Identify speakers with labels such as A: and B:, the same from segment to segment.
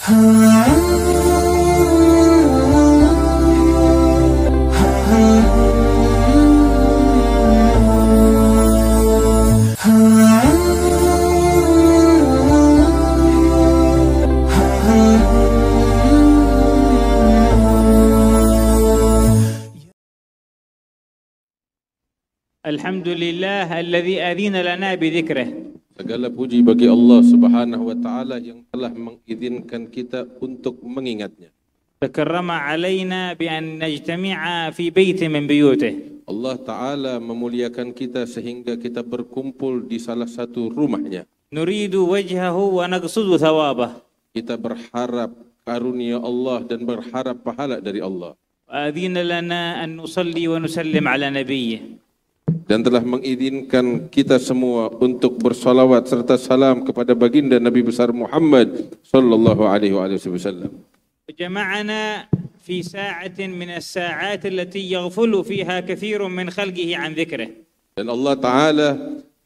A: Alhamdulillah alladzi adzina lana bidzikrih.
B: Segala puji bagi Allah Subhanahu wa taala yang telah mengizinkan kita untuk mengingatnya.
A: Takarrama alaina bi an najtami'a fi baitin min buyutih.
B: Allah taala memuliakan kita sehingga kita berkumpul di salah satu rumahnya.
A: Nuridu wajhahu wa naqsudu thawabah.
B: Kita berharap karunia Allah dan berharap pahala dari Allah.
A: Adzina lana an nusalli wa nusallim ala nabiyyih.
B: Dan telah mengizinkan kita semua untuk bersalawat serta salam kepada baginda Nabi besar Muhammad sallallahu alaihi wasallam.
A: Jama'ana fi sa'atin min as-sa'at allati yaghfulu fiha katsirun min khalqihi an dzikrih.
B: Dan Allah taala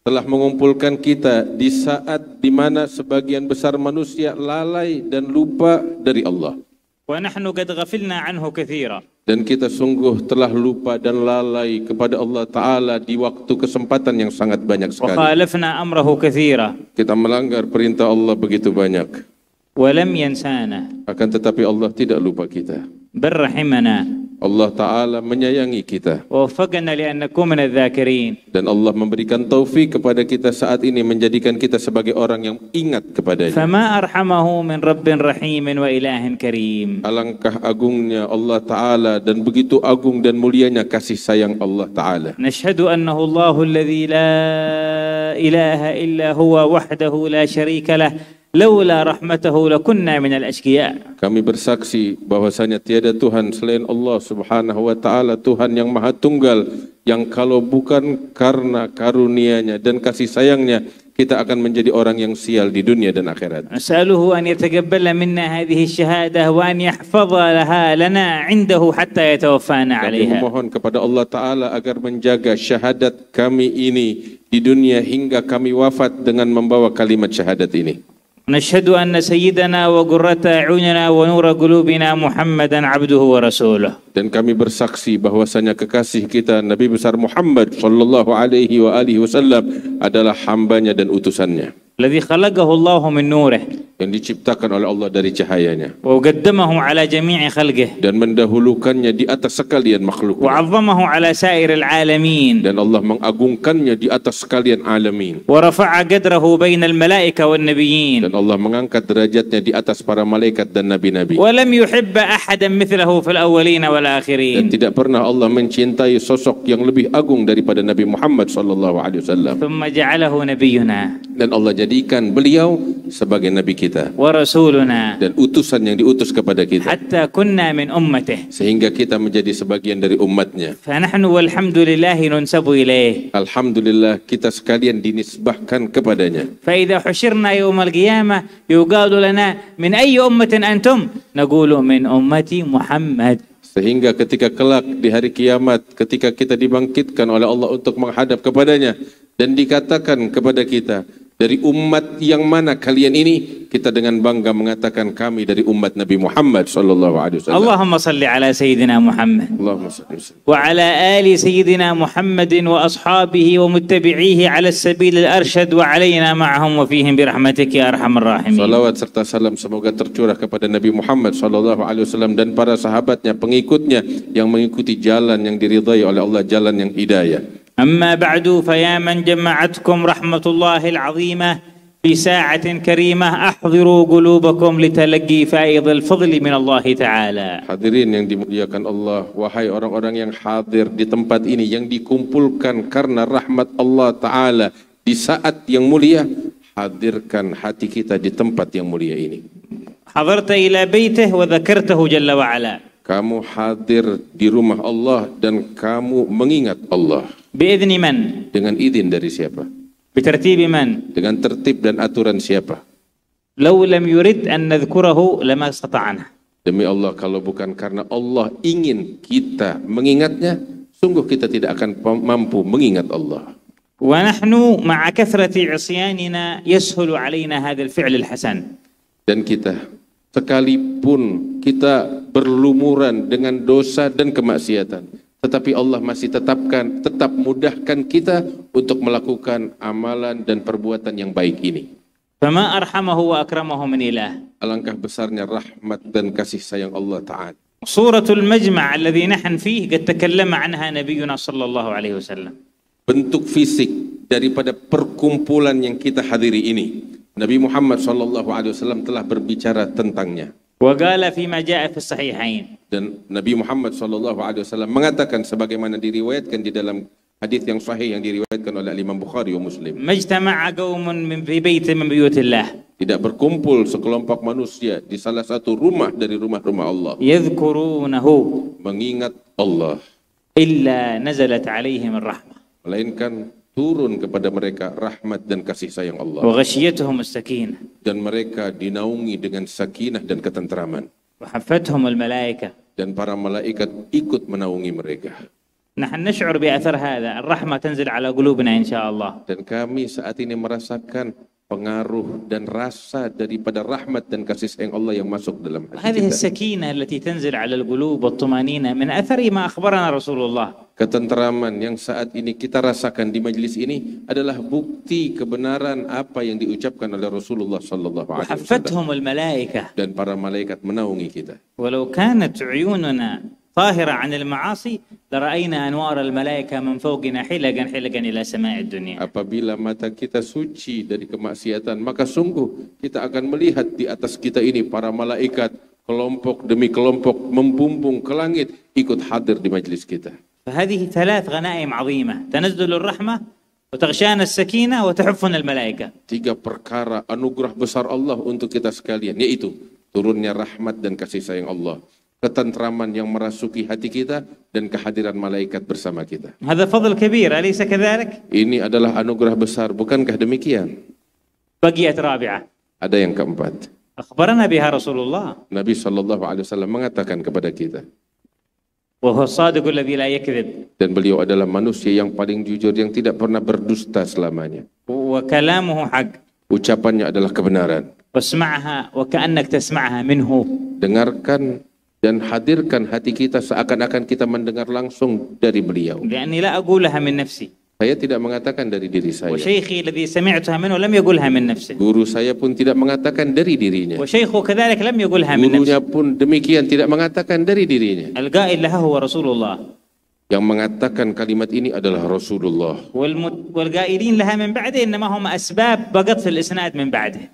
B: telah mengumpulkan kita di saat di mana sebagian besar manusia lalai dan lupa dari Allah.
A: Wa nahnu qad ghafilna anhu katsira.
B: Dan kita sungguh telah lupa dan lalai kepada Allah Ta'ala di waktu kesempatan yang sangat banyak sekali.
A: Wakhalafna amrahu katsira.
B: Kita melanggar perintah Allah begitu banyak.
A: Walam yansana.
B: Akan tetapi Allah tidak lupa kita.
A: Barrahimana.
B: Allah Ta'ala menyayangi kita.
A: Waffaqna li an nakuna min adh-dhakirin.
B: Dan Allah memberikan taufik kepada kita saat ini menjadikan kita sebagai orang yang ingat kepadanya.
A: Fama arhamahu min rabbin rahimin wa ilahin karim.
B: Alangkah agungnya Allah Ta'ala dan begitu agung dan mulianya kasih sayang Allah Ta'ala.
A: Nashhadu annahu Allahu alladhi la ilaha illa huwa wahdahu la syarika lah. Laula rahmatahu lakunna minal ashqiya.
B: Kami bersaksi bahwasanya tiada Tuhan selain Allah Subhanahu wa taala, Tuhan yang Maha Tunggal, yang kalau bukan karena karunia-Nya dan kasih sayang-Nya kita akan menjadi orang yang sial di dunia dan akhirat.
A: As'aluhu an yataqabbala minna hadhihi asy-syahadah wa an yahfazaha lana 'indahu hatta yatawaffana 'alayha.
B: Kami memohon kepada Allah taala agar menjaga syahadat kami ini di dunia hingga kami wafat dengan membawa kalimat syahadat ini.
A: نشهد أن سيدنا وقرة أعيننا ونور قلوبنا محمدا عبده ورسوله.
B: Dan kami bersaksi bahwasanya kekasih kita Nabi besar Muhammad sallallahu alaihi wasallam adalah hambanya dan utusannya.
A: الذي خلقه الله من نوره.
B: Yang diciptakan oleh Allah dari cahayanya.
A: وقدمه على جميع خلقه.
B: Dan mendahulukannya di atas sekalian makhluk.
A: وعظمه على سائر العالمين.
B: Dan Allah mengagungkannya di atas sekalian alamin.
A: ورفع قدره بين الملائكة والنبيين.
B: Dan Allah mengangkat derajatnya di atas para malaikat dan nabi-nabi.
A: ولم يحب أحدا مثله في الأولين والآخرين.
B: Dan tidak pernah Allah mencintai sosok yang lebih agung daripada Nabi Muhammad sallallahu alaihi wasallam.
A: ثم جعله نبينا.
B: Dan Allah jadikan beliau sebagai nabi kita.
A: ورسولنا.
B: Dan utusan yang diutus kepada kita.
A: حتى كنا من أمته.
B: Sehingga kita menjadi sebagian dari umatnya.
A: فنحن والحمد لله ننسب إليه.
B: Alhamdulillah kita sekalian dinisbahkan kepadanya.
A: فإذا حشرنا يوم القيامة يقال لنا من أي أمة أنتم؟ نقول من أمة محمد.
B: Sehingga ketika kelak di hari kiamat, ketika kita dibangkitkan oleh Allah untuk menghadap kepadanya dan dikatakan kepada kita, dari umat yang mana kalian ini? Kita dengan bangga mengatakan kami dari umat Nabi Muhammad sallallahu alaihi wasallam.
A: Allahumma salli ala sayyidina Muhammad.
B: Allahumma salli
A: wa ala ali sayyidina Muhammadin wa ashabihi wa muttabi'ihi ala as-sabil al-arsyad wa alaina ma'ahum wa fihim bi rahmatika ya arhamar rahimin.
B: Salawat serta salam semoga tercurah kepada Nabi Muhammad sallallahu alaihi wasallam dan para sahabatnya, pengikutnya yang mengikuti jalan yang diridhai oleh Allah, jalan yang hidayah.
A: أما بعد فيا من جمعتكم رحمة الله العظيمة في ساعة كريمة أحضروا قلوبكم لتلقي فائض الفضل من الله تعالى.
B: Hadirin yang dimuliakan Allah, wahai orang-orang yang hadir di tempat ini yang dikumpulkan karena rahmat Allah Ta'ala di saat yang mulia, hadirkan hati kita di tempat yang mulia ini.
A: حضرت إلى بيته وذكرته جل وعلا.
B: Kamu hadir di rumah Allah dan kamu mengingat Allah.
A: بإذن من؟
B: Dengan izin dari siapa?
A: بترتيب من؟
B: Dengan tertib dan aturan siapa?
A: لو لم يرد أن نذكره لما استطعنا.
B: Demi Allah, kalau bukan karena Allah ingin kita mengingatnya, sungguh kita tidak akan mampu mengingat Allah.
A: ونحن مع كثرة عصياننا يسهل علينا هذا الفعل الحسن.
B: Dan kita Sekalipun kita berlumuran dengan dosa dan kemaksiatan, tetapi Allah masih tetap mudahkan kita untuk melakukan amalan dan perbuatan yang baik ini.
A: فما أرحمه وأكرمه من إله.
B: Alangkah besarnya rahmat dan kasih sayang Allah Ta'ala.
A: صورة المجمع الذي نحن فيه قد تكلم عنها نبينا صلى الله عليه وسلم.
B: Bentuk fisik daripada perkumpulan yang kita hadiri ini, Nabi Muhammad SAW telah berbicara tentangnya.
A: وقال فيما جاء في الصحيحين.
B: Dan Nabi Muhammad SAW mengatakan sebagaimana diriwayatkan di dalam hadis yang sahih yang diriwayatkan oleh Imam Bukhari dan Muslim.
A: ما اجتمع قوم في بيت من بيوت الله.
B: Tidak berkumpul sekelompok manusia di salah satu rumah dari rumah-rumah Allah,
A: يذكرونه
B: mengingat Allah,
A: إلا نزلت عليهم الرحمة.
B: melainkan turun kepada mereka rahmat dan kasih sayang Allah.
A: وغشيتهم السكينة.
B: Dan mereka dinaungi dengan sakinah dan ketenteraman.
A: وحفتهم الملائكة.
B: Dan para malaikat ikut menaungi mereka.
A: نحن نشعر بأثر هذا، الرحمة تنزل على قلوبنا إن شاء الله.
B: Dan kami saat ini merasakan pengaruh dan rasa daripada rahmat dan kasih sayang Allah yang masuk dalam hati
A: هذه
B: kita.
A: السكينة التي تنزل على القلوب والطمأنينة من أثر ما أخبرنا رسول الله.
B: Ketenteraman yang saat ini kita rasakan di majelis ini adalah bukti kebenaran apa yang diucapkan oleh Rasulullah sallallahu alaihi wasallam.
A: وحفتهم الملائكة.
B: Dan para malaikat menaungi kita.
A: ولو كانت عيوننا طاهرة عن المعاصي لرأينا أنوار الملائكة من فوقنا حلقا إلى سماء الدنيا.
B: Apabila mata kita suci dari kemaksiatan, maka sungguh kita akan melihat di atas kita ini para malaikat kelompok demi kelompok membumbung ke langit ikut hadir di majelis kita.
A: فهذه ثلاث غنائم عظيمة، تنزل الرحمة وتغشانا السكينة وتحفنا الملائكة.
B: 3 perkara anugerah besar Allah untuk kita sekalian, yaitu turunnya rahmat dan kasih sayang Allah, ketentraman yang merasuki hati kita, dan kehadiran malaikat bersama kita.
A: هذا فضل كبير أليس كذلك؟
B: Ini adalah anugerah besar, bukankah demikian?
A: بقيت رابعة.
B: Ada yang keempat.
A: أخبرنا بها رسول الله.
B: Nabi SAW mengatakan kepada kita,
A: وهو الصادق الذي لا يكذب.
B: dan beliau adalah manusia yang paling jujur, yang tidak pernah berdusta selamanya.
A: وكلامه حق.
B: Ucapannya adalah kebenaran.
A: واسمعها وكأنك تسمعها منه.
B: Dengarkan dan hadirkan hati kita seakan-akan kita mendengar langsung dari beliau.
A: لأني لا أقولها من نفسي.
B: Saya tidak mengatakan dari diri saya.
A: وشيخي الذي سمعتها منه لم يقولها من نفسه.
B: Guru saya pun tidak mengatakan dari dirinya.
A: وشيخه كذلك لم يقولها من
B: Gurunya
A: نفسه.
B: pun demikian tidak mengatakan dari dirinya.
A: القائل لها هو رسول الله.
B: Yang mengatakan kalimat ini adalah Rasulullah.
A: والقائلين لها من بعده إنما هم أسباب بقت في الإسناد من بعده.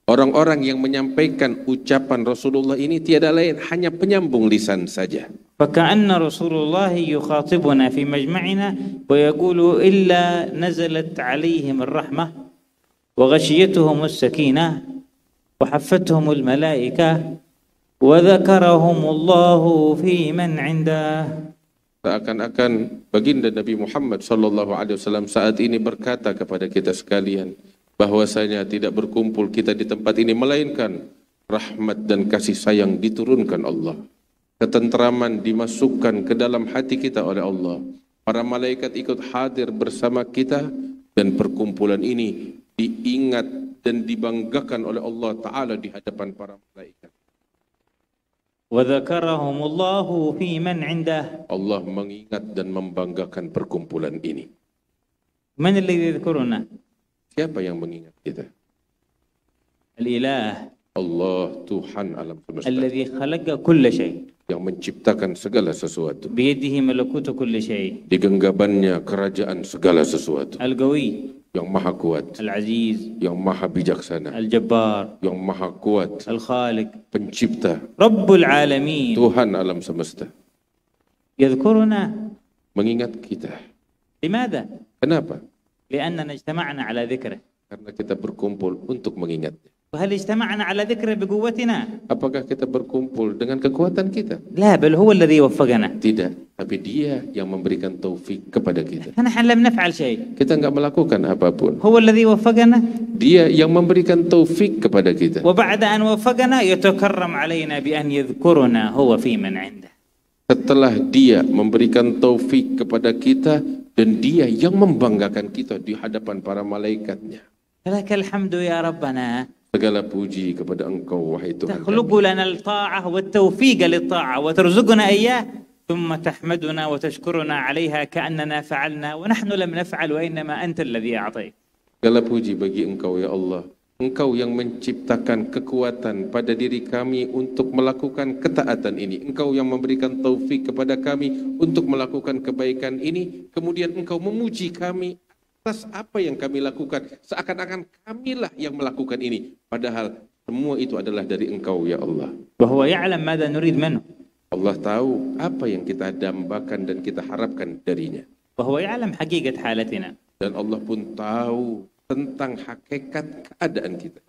B: Orang-orang yang menyampaikan ucapan Rasulullah ini tiada lain hanya penyambung lisan saja.
A: فكأن رسول الله يخاطبنا في مجمعنا ويقول إلا نزلت عليهم الرحمة وغشيتهم السكينة وحفتهم الملائكة وذكرهم الله في من عنده.
B: Seakan-akan baginda Nabi Muhammad SAW saat ini berkata kepada kita sekalian, bahwasanya tidak berkumpul kita di tempat ini melainkan rahmat dan kasih sayang diturunkan Allah. Ketenteraman dimasukkan ke dalam hati kita oleh Allah. Para malaikat ikut hadir bersama kita, dan perkumpulan ini diingat dan dibanggakan oleh Allah Ta'ala di hadapan para malaikat.
A: وذكرهم الله في من عنده.
B: Allah mengingat dan membanggakan perkumpulan ini.
A: من الذي يذكرنا؟
B: Siapa yang mengingat kita?
A: الإله
B: Allah, Tuhan alam semesta,
A: الذي خلق كل شيء.
B: yang menciptakan segala sesuatu.
A: بيده ملكوت كل شيء.
B: Di genggamannya kerajaan segala sesuatu.
A: القوي.
B: Yang maha kuat,
A: العزيز.
B: yang maha bijaksana,
A: الجبار.
B: yang maha kuat,
A: الخالق.
B: pencipta,
A: رب العالمين.
B: Tuhan alam semesta.
A: يذكرنا.
B: Mengingat kita.
A: لماذا؟
B: Kenapa?
A: لأننا اجتمعنا على ذكره.
B: Karena kita berkumpul untuk mengingatnya.
A: وهل اجتمعنا على ذكره بقوتنا؟
B: Apakah kita berkumpul dengan kekuatan kita?
A: لا، بل هو الذي وفقنا.
B: Tidak, tapi Dia yang memberikan taufik kepada kita.
A: فنحن لم نفعل شيء.
B: Kita enggak melakukan apapun.
A: هو الذي وفقنا.
B: Dia yang memberikan taufik kepada kita.
A: وبعد أن وفقنا يتكرم علينا بأن يذكرنا هو في من عنده.
B: Setelah Dia memberikan taufik kepada kita, dan Dia yang membanggakan kita di hadapan para malaikatnya.
A: فلك الحمد يا ربنا
B: Segala puji kepada Engkau, wahai Tuhan kami.
A: تخلق لنا الطاعة والتوفيق للطاعة وترزقنا إياه ثم تحمدنا وتشكرنا عليها كأننا فعلنا ونحن لم نفعل وإنما أنت الذي أعطيت.
B: Segala puji bagi Engkau ya Allah. Engkau yang menciptakan kekuatan pada diri kami untuk melakukan ketaatan ini. Engkau yang memberikan taufik kepada kami untuk melakukan kebaikan ini. Kemudian Engkau memuji kami atas apa yang kami lakukan. Seakan-akan kamilah yang melakukan ini. Padahal semua itu adalah dari Engkau ya Allah.
A: وهو يعلم ماذا نريد منه.
B: Allah tahu apa yang kita dambakan dan kita harapkan darinya.
A: وهو يعلم حقيقة حالتنا.
B: Dan Allah pun tahu tentang hakikat keadaan kita.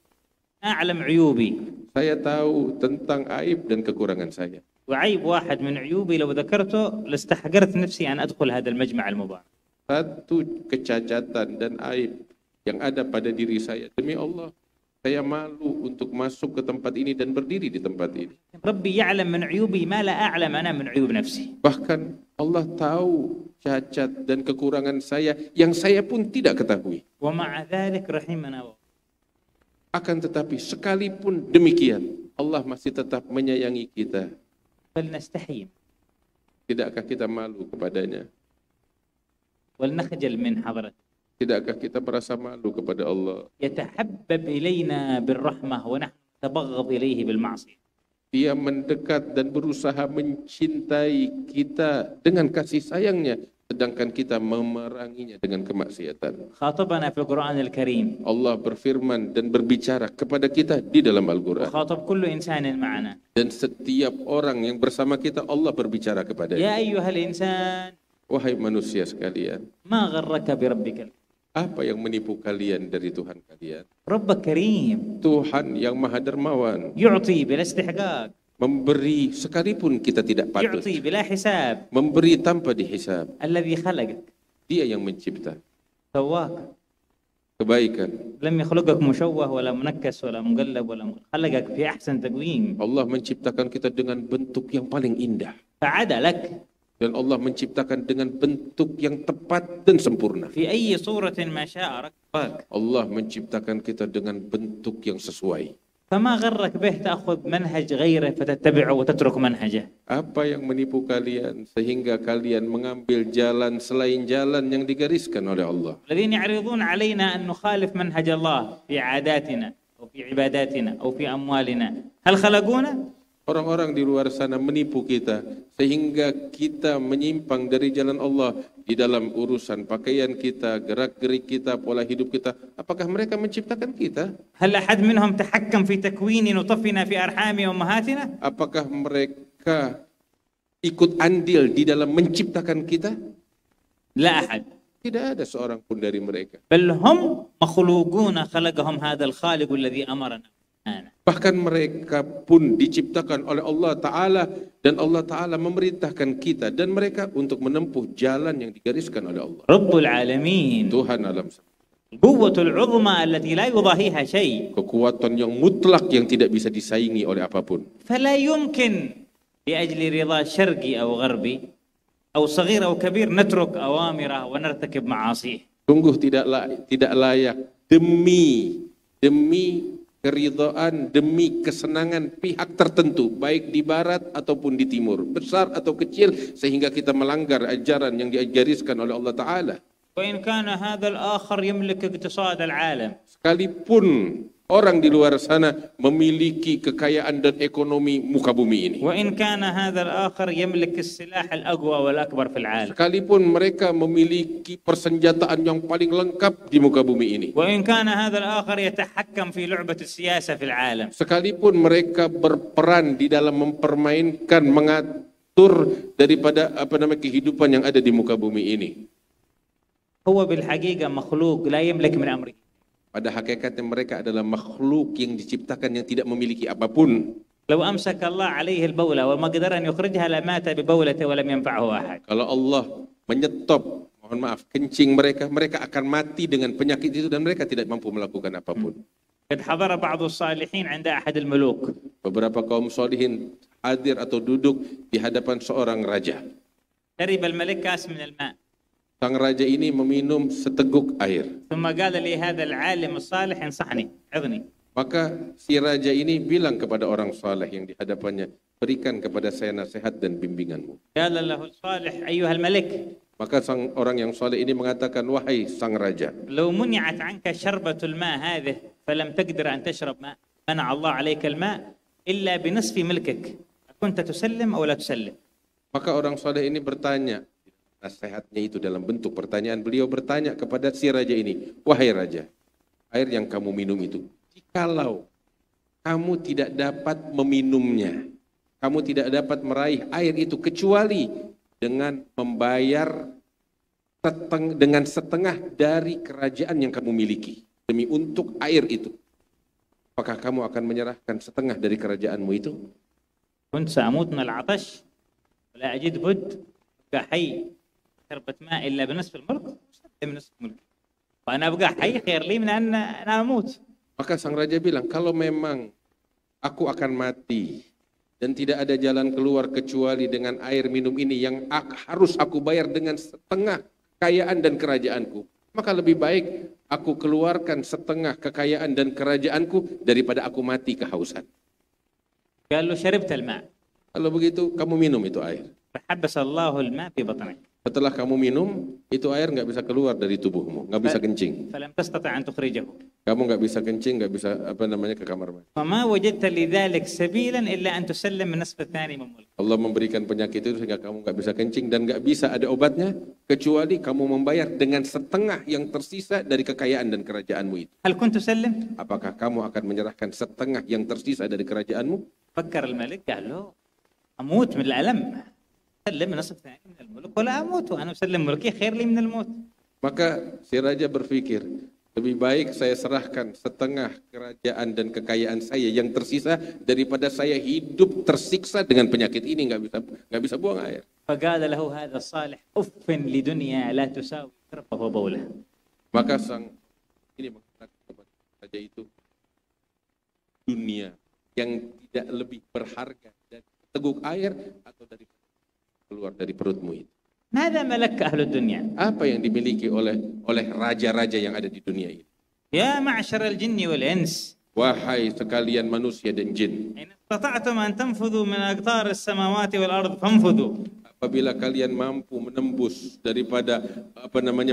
A: أعلم عيوبي.
B: Saya tahu tentang aib dan kekurangan saya.
A: وعيب واحد من عيوبي لو ذكرته لاستحقرت نفسي أن أدخل هذا المجمع المبارك.
B: Satu kecacatan dan aib yang ada pada diri saya. Demi Allah, saya malu untuk masuk ke tempat ini dan berdiri di tempat ini.
A: ربي يعلم من عيوبي ما لا أعلم أنا من عيوب نفسي.
B: Bahkan Allah tahu cacat dan kekurangan saya yang saya pun tidak ketahui.
A: ومع ذلك رحمنا.
B: Akan tetapi sekalipun demikian, Allah masih tetap menyayangi kita.
A: فلنستحي.
B: Tidakkah kita malu kepadanya?
A: ولنخجل من حضرته.
B: Tidakkah kita merasa malu kepada Allah?
A: يتحبب إلينا بالرحمة ونحن نتبغض إليه بالمعصية.
B: Dia mendekat dan berusaha mencintai kita dengan kasih sayangnya, sedangkan kita memeranginya dengan kemaksiatan.
A: خاطبنا في القرآن الكريم.
B: Allah berfirman dan berbicara kepada kita di dalam Al-Quran.
A: خاطب كل إنسان معنا.
B: Dan setiap orang yang bersama kita, Allah berbicara kepadanya.
A: يا أيها الإنسان.
B: Wahai manusia sekalian,
A: ما غرك بربك.
B: apa yang menipu kalian dari Tuhan kalian?
A: ربك كريم.
B: Tuhan yang maha dermawan,
A: يعطي بلا استحقاق.
B: memberi sekalipun kita tidak patut,
A: يعطي بلا حساب.
B: memberi tanpa dihisab.
A: الذي خلقك.
B: Dia yang mencipta
A: سواك.
B: kebaikan.
A: لم يخلقك مشوه ولا منكس ولا مقلب خلقك في أحسن تقويم.
B: Allah menciptakan kita dengan bentuk yang paling indah.
A: فعدلك.
B: Dan Allah menciptakan dengan bentuk yang tepat dan sempurna.
A: في أي صورة ما شاء ركبك.
B: Allah menciptakan kita dengan bentuk yang sesuai.
A: فما غرك به تأخذ منهج غيره فتتبعه وتترك منهجه.
B: Apa yang menipu kalian sehingga kalian mengambil jalan selain jalan yang digariskan oleh Allah?
A: الذين يعرضون علينا أن نخالف منهج الله في عاداتنا أو في عباداتنا أو في أموالنا هل خلقونا؟
B: Orang-orang di luar sana menipu kita sehingga kita menyimpang dari jalan Allah di dalam urusan pakaian kita, gerak-gerik kita, pola hidup kita. Apakah mereka menciptakan kita?
A: هل أحد منهم تحكم في تكوين نطفنا في أرحام أمهاتنا؟
B: Apakah mereka ikut andil di dalam menciptakan kita?
A: لا أحد.
B: Tidak ada seorang pun dari mereka.
A: بل هم مخلوقون خلقهم هذا الخالق الذي أمرنا.
B: Bahkan mereka pun diciptakan oleh Allah Ta'ala dan Allah Ta'ala memerintahkan kita dan mereka untuk menempuh jalan yang digariskan oleh Allah.
A: رب العالمين.
B: Tuhan alam semesta.
A: القوة العظمى التي لا يضاهيها شيء.
B: Kekuatan yang mutlak yang tidak bisa disaingi oleh apapun.
A: فلا يمكن لأجل رضا شرقي أو غربي أو صغير أو كبير نترك أوامره ونرتكب معاصيه.
B: Sungguh tidak layak demi keridhaan, demi kesenangan pihak tertentu, baik di barat ataupun di timur, besar atau kecil, sehingga kita melanggar ajaran yang digariskan oleh Allah Ta'ala.
A: وإن كان هذا الآخر يملك اقتصاد العالم.
B: Sekalipun orang di luar sana memiliki kekayaan dan ekonomi muka bumi ini.
A: وإن كان هذا الآخر يملك السلاح الأقوى والأكبر في العالم.
B: Sekalipun mereka memiliki persenjataan yang paling lengkap di muka bumi ini.
A: وإن كان هذا الآخر يتحكم في لعبة السياسة في العالم.
B: Sekalipun mereka berperan di dalam mempermainkan, mengatur daripada kehidupan yang ada di muka bumi ini.
A: هو بالحقيقة مخلوق لا يملك من أمره.
B: Pada hakikatnya mereka adalah makhluk yang diciptakan yang tidak memiliki apapun.
A: لو أمسك الله عليه البولة وما قدر أن يخرجها لمات ببولته ولم ينفعه أحد.
B: Kalau Allah menyetop, mohon maaf, kencing mereka akan mati dengan penyakit itu dan mereka tidak mampu melakukan apapun.
A: قد حضر بعض الصالحين عند أحد الملوك.
B: Beberapa kaum solihin hadir atau duduk di hadapan seorang raja.
A: شرب الملك كاس من الماء.
B: Sang raja ini meminum seteguk air.
A: ثم قال لي هذا العالم الصالح انصحني عظني.
B: Maka si raja ini bilang kepada orang saleh yang di hadapannya, berikan kepada saya nasihat dan bimbinganmu.
A: قال له الصالح أيها الملك
B: Maka sang orang yang saleh ini mengatakan, wahai sang raja,
A: لو منعت عنك شربة الماء هذه فلم تقدر أن تشرب ماء منع الله عليك الماء إلا بنصف ملكك كنت تسلم أو لا تسلم.
B: maka orang saleh ini bertanya, nasihatnya itu dalam bentuk pertanyaan, beliau bertanya kepada si raja ini, wahai raja, air yang kamu minum itu, jikalau kamu tidak dapat meminumnya, kamu tidak dapat meraih air itu kecuali dengan membayar dengan setengah dari kerajaan yang kamu miliki demi untuk air itu, apakah kamu akan menyerahkan setengah dari kerajaanmu itu?
A: كنت سأموت من العطش ولا أجد بد أبقى حي شربة ماء إلا بنصف الملك بنصف الملك وأنا أبقى حي خير لي من أن أنا أموت.
B: Maka sang raja bilang, kalau memang aku akan mati dan tidak ada jalan keluar kecuali dengan air minum ini yang harus aku bayar dengan setengah kekayaan dan kerajaanku, maka lebih baik aku keluarkan setengah kekayaan dan kerajaanku daripada aku mati kehausan.
A: قال له شربت الماء
B: Kalau begitu kamu minum itu air.
A: فحبس الله الماء في بطنك
B: Setelah kamu minum, itu air nggak bisa keluar dari tubuhmu, nggak bisa kencing.
A: فلم تستطع أن تخرجه
B: Kamu nggak bisa kencing, nggak bisa ke kamar mandi.
A: وما وجدت لذلك سبيلا إلا أن تسلم من النصف الثاني من ملك.
B: Allah memberikan penyakit itu sehingga kamu nggak bisa kencing dan nggak bisa ada obatnya kecuali kamu membayar dengan setengah yang tersisa dari kekayaan dan kerajaanmu itu.
A: هل كنت تسلم؟
B: Apakah kamu akan menyerahkan setengah yang tersisa dari kerajaanmu?
A: فكر الملك قال له أموت من الألم سلم نصف ثاني من الملك ولا أموت وأنا أسلم ملكي خير لي من الموت.
B: Maka si raja berpikir, lebih baik saya serahkan setengah kerajaan dan kekayaan saya yang tersisa daripada saya hidup tersiksa dengan penyakit ini, nggak bisa buang air.
A: فقال له هذا الصالح أف لدنيا لا تساوي كربه وبوله.
B: Maka sang ini mengatakan kepada raja itu, dunia yang tidak lebih berharga dari teguk air atau dari keluar dari perutmu itu.
A: ماذا ملك أهل الدنيا؟
B: Apa yang dimiliki oleh raja-raja yang ada di dunia ini?
A: يا معشر الجن والإنس
B: Wahai sekalian manusia dan jin,
A: إن استطعتم أن تنفذوا من أقطار السماوات والأرض فانفذوا.
B: apabila kalian mampu menembus daripada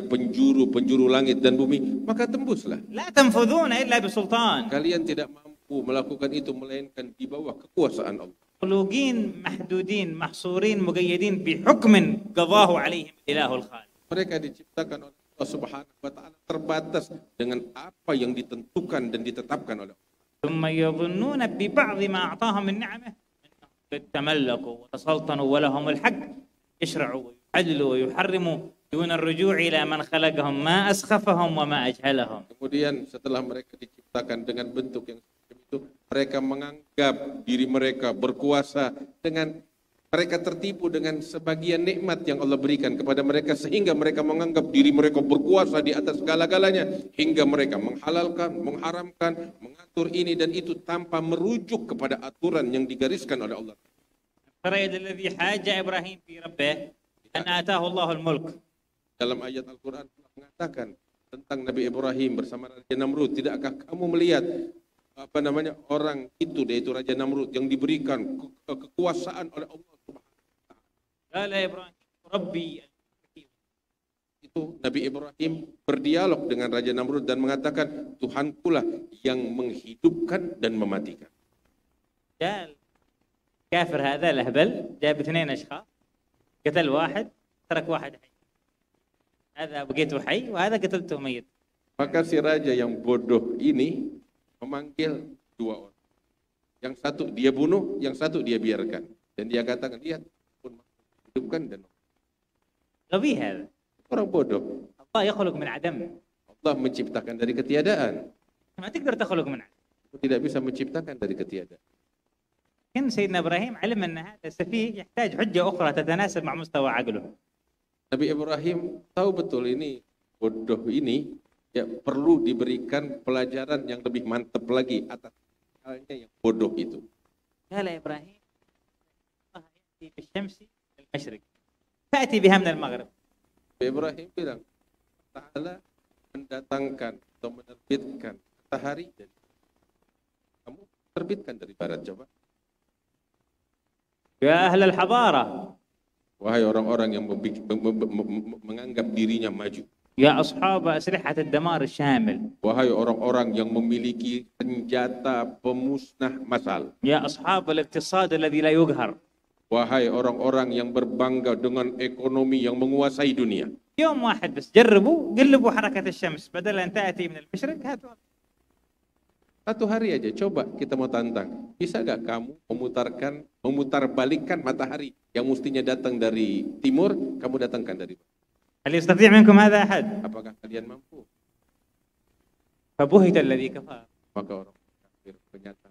B: penjuru langit dan bumi, maka tembuslah.
A: لا تنفذون إلا بسلطان.
B: Kalian tidak mampu melakukan itu melainkan di bawah kekuasaan Allah.
A: مخلوقين محدودين محصورين مقيدين بحكم قضاه عليهم الإله الخالق.
B: Mereka diciptakan oleh Allah Subhanahu wa taala terbatas dengan apa yang ditentukan dan ditetapkan oleh Allah.
A: ثم يظنون ببعض ما أعطاهم من نعمه أنهم قد تملكوا وتسلطنوا ولهم الحق يشرعوا ويعدلوا ويحرموا دون الرجوع إلى من خلقهم ما أسخفهم وما أجهلهم.
B: Kemudian setelah mereka diciptakan dengan bentuk yang seperti itu, mereka menganggap diri mereka berkuasa dengan mereka tertipu dengan sebagian nikmat yang Allah berikan kepada mereka sehingga mereka menganggap diri mereka berkuasa di atas segala-galanya hingga mereka menghalalkan, mengharamkan, mengatur ini dan itu tanpa merujuk kepada aturan yang digariskan oleh Allah.
A: فرأيت الذي حاج إبراهيم في ربه أن آتاه الله الملك.
B: Dalam ayat Al-Quran mengatakan tentang Nabi Ibrahim bersama Raja Namrud, tidakkah kamu melihat orang itu, yaitu Raja Namrud yang diberikan kekuasaan oleh Allah Subhanahu wa taala.
A: قال إبراهيم ربي.
B: Itu Nabi Ibrahim berdialog dengan Raja Namrud dan mengatakan, Tuhankulah yang menghidupkan dan mematikan.
A: قال كافر هذا الأهبل جاب 2 أشخاص قتل واحد ترك واحد حي. هذا بقيته حي وهذا قتلته ميت.
B: Maka si raja yang bodoh ini memanggil 2 orang. Yang satu dia bunuh, yang satu dia biarkan. Dan dia katakan, lihat, pun hidupkan dan
A: غبي هذا.
B: orang bodoh.
A: الله يخلق من عدم.
B: Allah menciptakan dari ketiadaan.
A: ما تقدر تخلق من عدم.
B: Tidak bisa menciptakan dari ketiadaan.
A: كان سيدنا إبراهيم علم أن هذا السفيه يحتاج حجة أخرى تتناسب مع مستوى عقله.
B: Nabi Ibrahim tahu betul ini bodoh ini ya perlu diberikan pelajaran yang lebih mantap lagi atas halnya yang bodoh itu.
A: قال يا إبراهيم الله يأتي بالشمس من المشرق تأتي بها من المغرب.
B: Ibrahim bilang, Ta'ala mendatangkan atau menerbitkan matahari dari terbitkan dari barat. Coba.
A: يا أهل الحضارة
B: Wahai orang-orang yang menganggap dirinya maju.
A: يا أصحاب أسلحة الدمار الشامل
B: Wahai orang-orang yang memiliki senjata pemusnah massal.
A: يا أصحاب الاقتصاد الذي لا يقهر
B: Wahai orang-orang yang berbangga dengan ekonomi yang menguasai dunia.
A: يوم واحد بس جربوا قلبوا حركة الشمس بدل أن تأتي من المشرق هاتوا.
B: Satu hari aja, coba kita mau tantang. Bisa gak kamu memutarbalikkan matahari yang mestinya datang dari timur, kamu datangkan dari barat?
A: هل يستطيع منكم هذا أحد؟
B: Apakah kalian mampu?
A: فبهت الذي كفر.
B: Maka orang kafir ternyata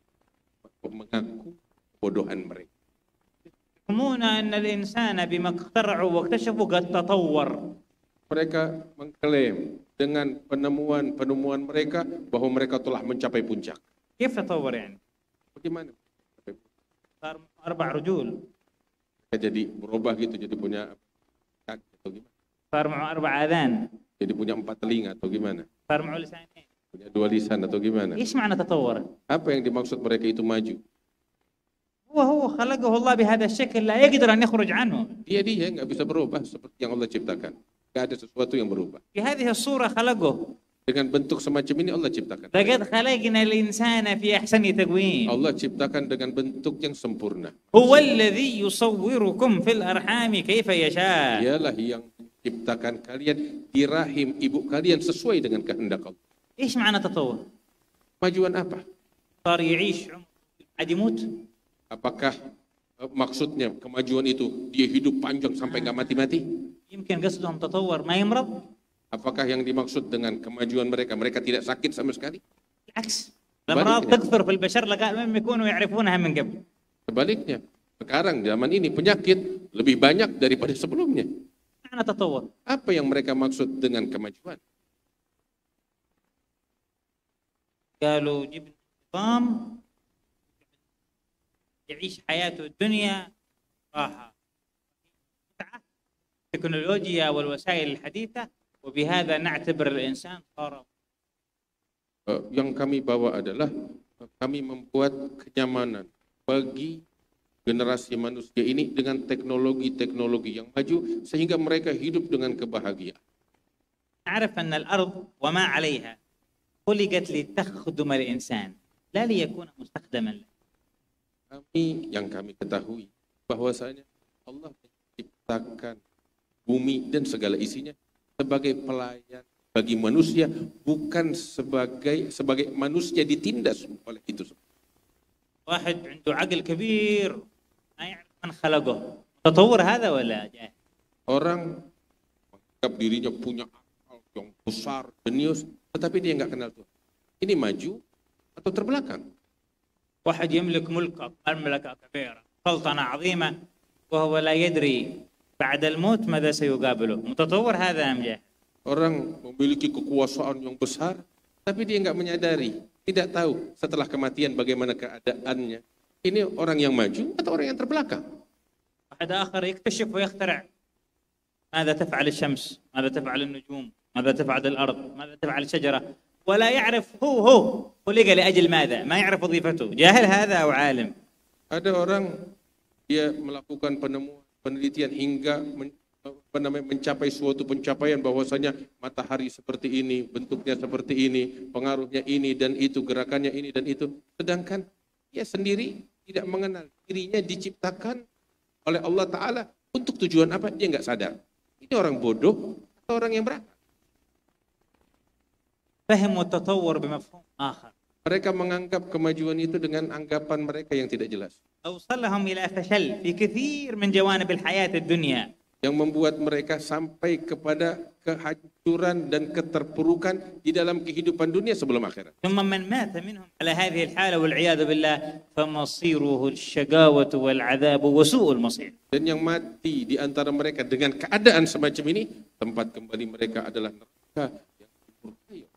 B: mengaku kebodohan mereka.
A: يفهمون أن الإنسان بما اخترعوا واكتشفوا قد تطور.
B: Mereka mengklaim dengan penemuan mereka bahwa mereka telah mencapai puncak.
A: كيف تطور يعني؟
B: Bagaimana?
A: صار 4 رجول.
B: Mereka jadi berubah gitu, jadi punya kaki atau gimana?
A: صار معه 4 آذان.
B: Jadi punya 4 telinga atau gimana?
A: صار معه لسانين.
B: Punya 2 lisan atau gimana?
A: إيش معنى تطور؟
B: Apa yang dimaksud mereka itu maju?
A: هو خلقه الله بهذا الشكل لا يقدر أن يخرج عنه.
B: Dia nggak bisa berubah seperti yang Allah ciptakan. Nggak ada sesuatu yang berubah.
A: في هذه الصورة خلقه.
B: Dengan bentuk semacam ini Allah ciptakan.
A: لقد خلقنا الإنسان في أحسن تقويم.
B: Allah ciptakan dengan bentuk yang sempurna.
A: هو الذي يصوركم في الأرحام كيف يشاء.
B: Dialah yang menciptakan kalian di rahim ibu kalian sesuai dengan kehendak Allah.
A: إيش معنى تطور؟
B: Majuan apa?
A: صار يعيش عمر عاد يموت.
B: Apakah maksudnya kemajuan itu dia hidup panjang sampai nggak mati-mati?
A: يمكن قصدهم تطور ما يمرض.
B: Apakah yang dimaksud dengan kemajuan mereka tidak sakit sama sekali?
A: بالعكس الأمراض تكثر في البشر لما يكونوا يعرفونها من قبل.
B: Sebaliknya, sekarang zaman ini penyakit lebih banyak daripada sebelumnya.
A: معنى تطور.
B: Apa yang mereka maksud dengan kemajuan?
A: قالوا جبنا نظام يعيش حياته الدنيا راحة متعة التكنولوجيا والوسائل الحديثة وبهذا نعتبر الإنسان صار.
B: Yang kami bawa adalah kami membuat kenyamanan bagi generasi manusia ini dengan teknologi-teknologi yang maju sehingga mereka hidup dengan kebahagiaan.
A: نعرف أن الأرض وما عليها خلقت لتخدم الإنسان لا ليكون مستخدما له.
B: Kami ketahui bahwasanya Allah menciptakan bumi dan segala isinya sebagai pelayan bagi manusia, bukan sebagai manusia ditindas oleh itu.
A: واحد عنده عقل كبير ما يعرف من خلقه تطور هذا ولا جاهل.
B: Orang menganggap dirinya punya akal yang besar, jenius, tetapi dia nggak kenal Tuhan. Ini maju atau terbelakang?
A: واحد يملك مملكة كبيرة سلطنة عظيمة وهو لا يدري بعد الموت ماذا سيقابله. متطور هذا أم جاهل؟
B: Orang memiliki kekuasaan yang besar, tapi dia nggak menyadari, tidak tahu setelah kematian bagaimana keadaannya. Ini orang yang maju atau orang yang terbelakang?
A: واحد آخر يكتشف ويخترع ماذا تفعل الشمس، ماذا تفعل النجوم، ماذا تفعل الأرض، ماذا تفعل الشجرة، ولا يعرف هو خلق لأجل ماذا، ما يعرف وظيفته. جاهل هذا أو عالم؟
B: Ada orang dia melakukan penelitian hingga mencapai suatu pencapaian bahwasanya matahari seperti ini, bentuknya seperti ini, pengaruhnya ini dan itu, gerakannya ini dan itu. Sedangkan dia sendiri tidak mengenal dirinya diciptakan oleh Allah Ta'ala untuk tujuan apa, dia nggak sadar. Ini orang bodoh atau orang yang berakal?
A: فهموا التطور بمفهوم آخر.
B: Mereka menganggap kemajuan itu dengan anggapan mereka yang tidak jelas.
A: أوصلهم إلى فشل في كثير من جوانب الحياة الدنيا.
B: Yang membuat mereka sampai kepada kehancuran dan keterpurukan di dalam kehidupan dunia sebelum akhirat.
A: ثم من مات منهم على هذه الحالة والعياذ بالله فمصيره الشقاوة والعذاب وسوء المصير.
B: Dan yang mati di antara mereka dengan keadaan semacam ini, tempat kembali mereka adalah neraka yang dimurkai.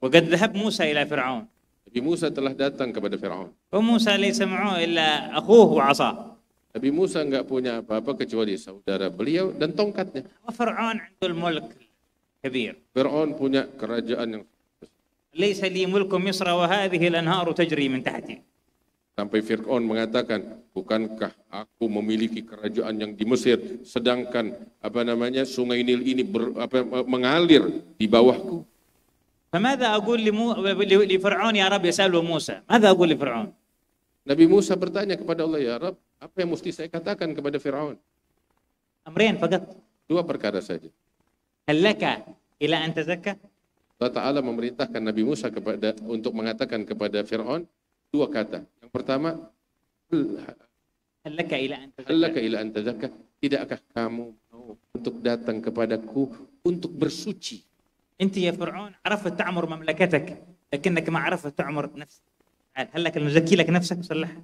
A: وقد ذهب موسى إلى فرعون.
B: Nabi Musa telah datang kepada Firaun.
A: وموسى ليس معه إلا أخوه وعصاه.
B: Nabi Musa enggak punya apa-apa kecuali saudara beliau dan tongkatnya.
A: وفرعون عنده الملك كبير.
B: Firaun punya kerajaan yang
A: ليس لي ملك مصر وهذه الأنهار تجري من تحتي.
B: Sampai Fir'aun mengatakan, bukankah aku memiliki kerajaan yang di Mesir, sedangkan sungai Nil ini mengalir di bawahku.
A: فماذا أقول لفرعون يا رب يسأله موسى؟ ماذا أقول لفرعون؟
B: Nabi Musa bertanya kepada Allah, ya Rabb, apa yang mesti saya katakan kepada Fir'aun?
A: أمرين فقط.
B: 2 perkara saja.
A: هل لك إلى أن تزكى؟
B: Allah Ta'ala memerintahkan Nabi Musa untuk mengatakan kepada Fir'aun 2 kata. Yang pertama,
A: هل لك إلى أن
B: Hallaka
A: تزكى؟
B: ila anta zakka, tidakkah kamu mau untuk datang kepadaku untuk bersuci?
A: أنت يا فرعون عرفت تعمر مملكتك لكنك ما عرفت تعمر نفسك. هل لك أن نزكي لك نفسك وصلحها؟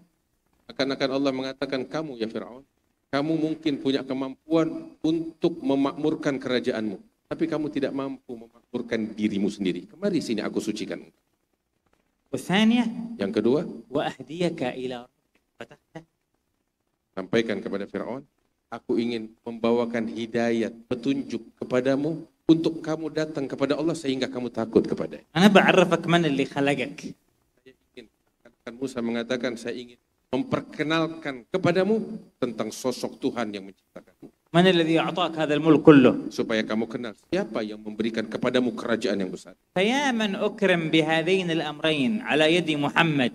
B: Akan Allah mengatakan, kamu ya Fir'aun, kamu mungkin punya kemampuan untuk memakmurkan kerajaanmu, tapi kamu tidak mampu memakmurkan dirimu sendiri. Kemari sini aku sucikan.
A: والثانية
B: Yang kedua,
A: وأهديك إلى ربك فتخشى.
B: sampaikan kepada Fir'aun, aku ingin membawakan hidayat, petunjuk kepadamu untuk kamu datang kepada Allah sehingga kamu takut kepadanya.
A: أنا بعرفك من اللي خلقك.
B: Saya ingin, katakan Musa mengatakan, saya ingin memperkenalkan kepadamu tentang sosok Tuhan yang menciptakanmu.
A: من الذي أعطاك هذا الملك كله؟
B: Supaya kamu kenal siapa yang memberikan kepadamu kerajaan yang besar.
A: فيا من أكرم بهذين الأمرين على يد محمد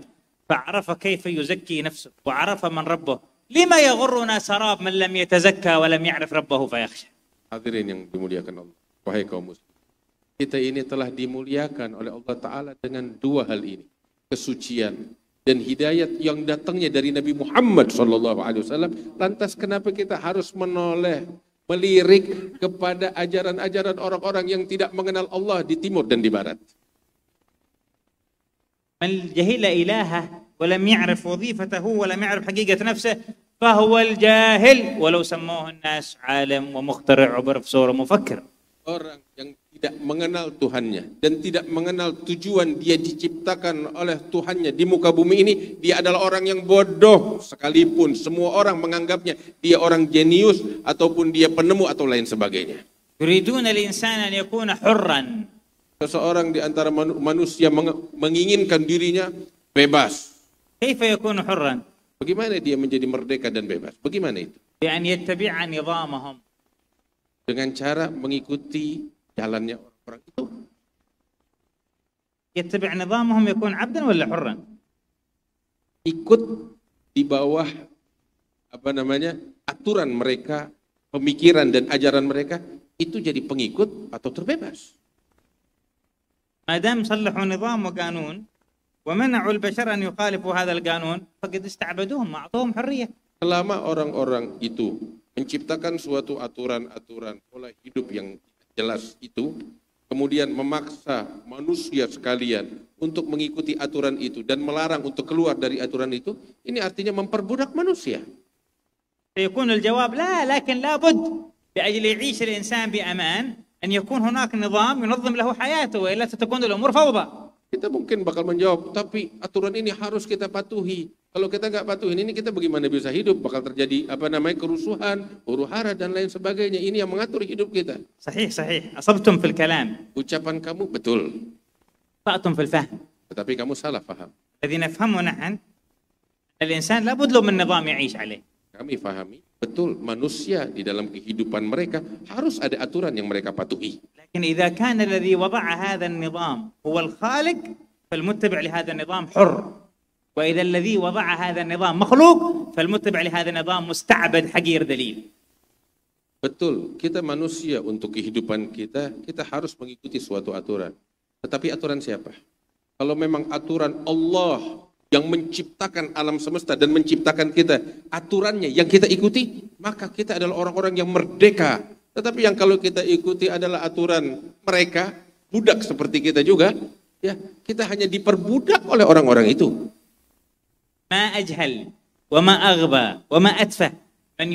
A: فعرف كيف يزكي نفسه وعرف من ربه، لما يغرنا سراب من لم يتزكى ولم يعرف ربه فيخشى.
B: Hadirin yang dimuliakan Allah, wahai kaum muslim, kita ini telah dimuliakan oleh Allah Ta'ala dengan 2 hal ini, kesucian dan hidayat yang datangnya dari Nabi Muhammad SAW. Lantas kenapa kita harus melirik kepada ajaran-ajaran orang-orang yang tidak mengenal Allah di timur dan di barat?
A: من جهل إلهه ولم يعرف وظيفته ولم يعرف حقيقة نفسه فهو الجاهل ولو سموه الناس عالم ومخترع وبروفيسور ومفكر.
B: Orang yang tidak mengenal Tuhannya dan tidak mengenal tujuan dia diciptakan oleh Tuhannya di muka bumi ini, dia adalah orang yang bodoh sekalipun semua orang menganggapnya dia orang jenius ataupun dia penemu atau lain sebagainya.
A: يريدون الإنسان أن يكون حرا.
B: Seseorang di antara manusia menginginkan dirinya bebas.
A: كيف يكون حرا؟
B: Bagaimana dia menjadi merdeka dan bebas? Bagaimana itu?
A: بأن يتبع نظامهم.
B: Dengan cara mengikuti jalannya orang-orang itu.
A: يتبع نظامهم يكون عبدا ولا حرا؟
B: Ikut di bawah aturan mereka, pemikiran dan ajaran mereka, itu jadi pengikut atau terbebas.
A: ما دام صلحوا نظام وقانون ومنعوا البشر أن يخالفوا هذا القانون فقد استعبدوهم وأعطوهم حرية.
B: Selama orang-orang itu menciptakan suatu aturan-aturan pola hidup yang jelas itu, kemudian memaksa manusia sekalian untuk mengikuti aturan itu dan melarang untuk keluar dari aturan itu, ini artinya memperbudak manusia.
A: سيكون الجواب لا، لكن لابد لأجل يعيش الإنسان بأمان أن يكون هناك نظام ينظم له حياته وإلا ستكون الأمور فوضى.
B: Kita mungkin bakal menjawab, tapi aturan ini harus kita patuhi. Kalau kita nggak patuhin ini, kita bagaimana bisa hidup? Bakal terjadi kerusuhan, huru-hara dan lain sebagainya. Ini yang mengatur hidup kita.
A: صحيح صحيح، أصبتم في الكلام.
B: Ucapan kamu betul,
A: أخطأتم في الفهم.
B: tetapi kamu salah paham.
A: الذي نفهمه نحن الإنسان لابد له من نظام يعيش عليه.
B: Kami pahami, betul, manusia di dalam kehidupan mereka harus ada aturan yang mereka patuhi.
A: لكن إذا كان الذي وضع هذا النظام هو الخالق فالمتبع لهذا النظام حر، وإذا الذي وضع هذا النظام مخلوق فالمتبع لهذا النظام مستعبد حقير ذليل.
B: Betul, kita manusia untuk kehidupan kita harus mengikuti suatu aturan. Tetapi aturan siapa? Kalau memang aturan Allah yang menciptakan alam semesta dan menciptakan kita, aturannya yang kita ikuti, maka kita adalah orang-orang yang merdeka. Tetapi yang kalau kita ikuti adalah aturan mereka, budak seperti kita juga, ya kita hanya diperbudak oleh orang-orang itu.
A: ما أجهل وما أغبى وما أتفه من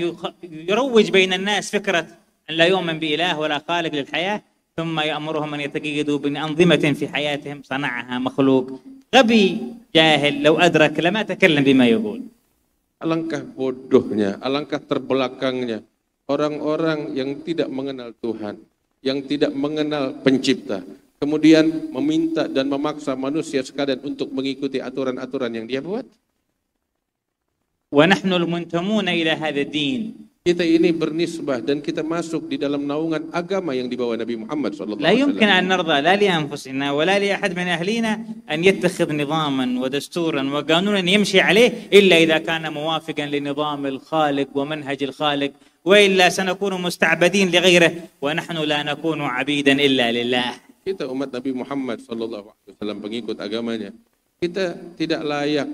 A: يروج بين الناس فكرة أن لا يؤمن بإله ولا خالق للحياة ثم يأمرهم أن يتقيدوا بأنظمة في حياتهم صنعها مخلوق. غبي جاهل لو أدرك لما تكلم بما يقول.
B: Alangkah bodohnya, alangkah terbelakangnya orang-orang yang tidak mengenal Tuhan, yang tidak mengenal pencipta, kemudian meminta dan memaksa manusia sekalian untuk mengikuti aturan-aturan yang dia buat.
A: ونحن المنتمون إلى هذا الدين.
B: Kita ini bernisbah dan kita masuk di dalam naungan agama yang dibawa Nabi Muhammad sallallahu
A: لا
B: alaihi
A: يمكن
B: wasallam.
A: أن نرضى لا لأنفسنا ولا لأحد من أهلنا أن يتخذ نظاما ودستورا وقانونا يمشي عليه إلا إذا كان موافقا لنظام الخالق ومنهج الخالق، وإلا سنكون مستعبدين لغيره ونحن لا نكون عبيدا إلا لله.
B: Kita umat Nabi Muhammad sallallahu alaihi wasallam, pengikut agamanya, kita tidak layak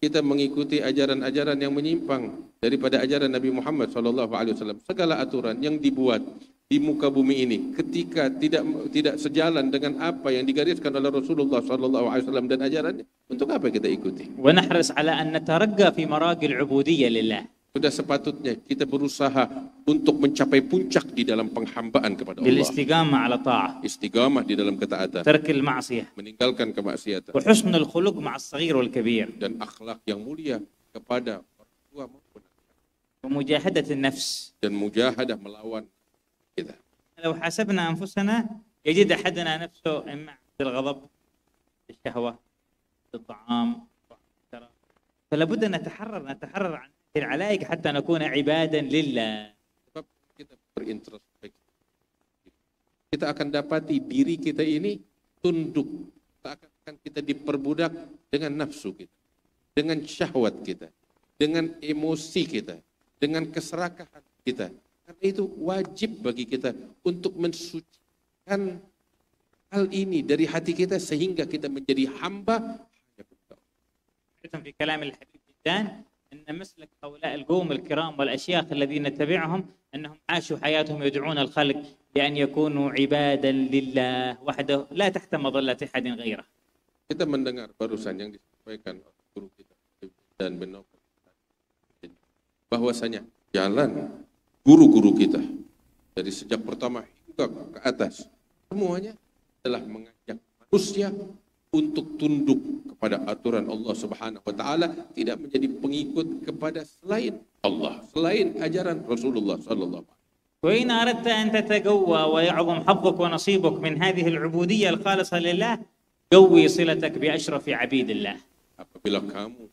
B: kita mengikuti ajaran-ajaran yang menyimpang daripada ajaran Nabi Muhammad sallallahu alaihi wasallam. Segala aturan yang dibuat di muka bumi ini ketika tidak sejalan dengan apa yang digariskan oleh Rasulullah sallallahu alaihi wasallam dan ajarannya, untuk apa kita ikuti?
A: ونحرص على أن نترقى في مراقي العبودية لله.
B: Sudah sepatutnya kita berusaha untuk mencapai puncak di dalam penghambaan kepada Allah.
A: بالاستقامة على طاعة،
B: Istiqamah di dalam ketaatan,
A: ترك المعصية،
B: meninggalkan kemaksiatan,
A: وحسن الخلق مع الصغير والكبير،
B: dan akhlak yang mulia kepada orang tua maupun anak,
A: ومجاهدة النفس.
B: dan mujahadah melawan kita.
A: لو حاسبنا أنفسنا يجد أحدنا نفسه إما عند الغضب، الشهوة، الطعام، فلا بد أن نتحرر عن هذه العلائق حتى نكون عبادا لله.
B: Sebab kita berintrospeksi, kita akan dapati diri kita ini tunduk, akan kita diperbudak dengan nafsu kita, dengan syahwat kita, dengan emosi kita, dengan keserakahan kita. Karena itu wajib bagi kita untuk mensucikan hal ini dari hati kita sehingga kita menjadi hamba.
A: في كلام الحبيب جدان أن مسلك هؤلاء القوم الكرام والأشياخ الذين نتبعهم أنهم عاشوا حياتهم يدعون الخلق بأن يكونوا عبادا لله وحده لا تحت مظلة أحد غيره.
B: Kita mendengar barusan yang disampaikan oleh guru kita dan benar bahwasanya jalan guru-guru kita dari sejak pertama hingga ke atas semuanya telah mengajak manusia untuk tunduk kepada aturan Allah Subhanahu wa taala, tidak menjadi pengikut kepada selain Allah, selain ajaran Rasulullah sallallahu alaihi wasallam.
A: وإن أردت أن تتقوى ويعظم حظك ونصيبك من هذه العبودية الخالصة لله قوي صلتك بأشرف عبيد الله.
B: Apabila kamu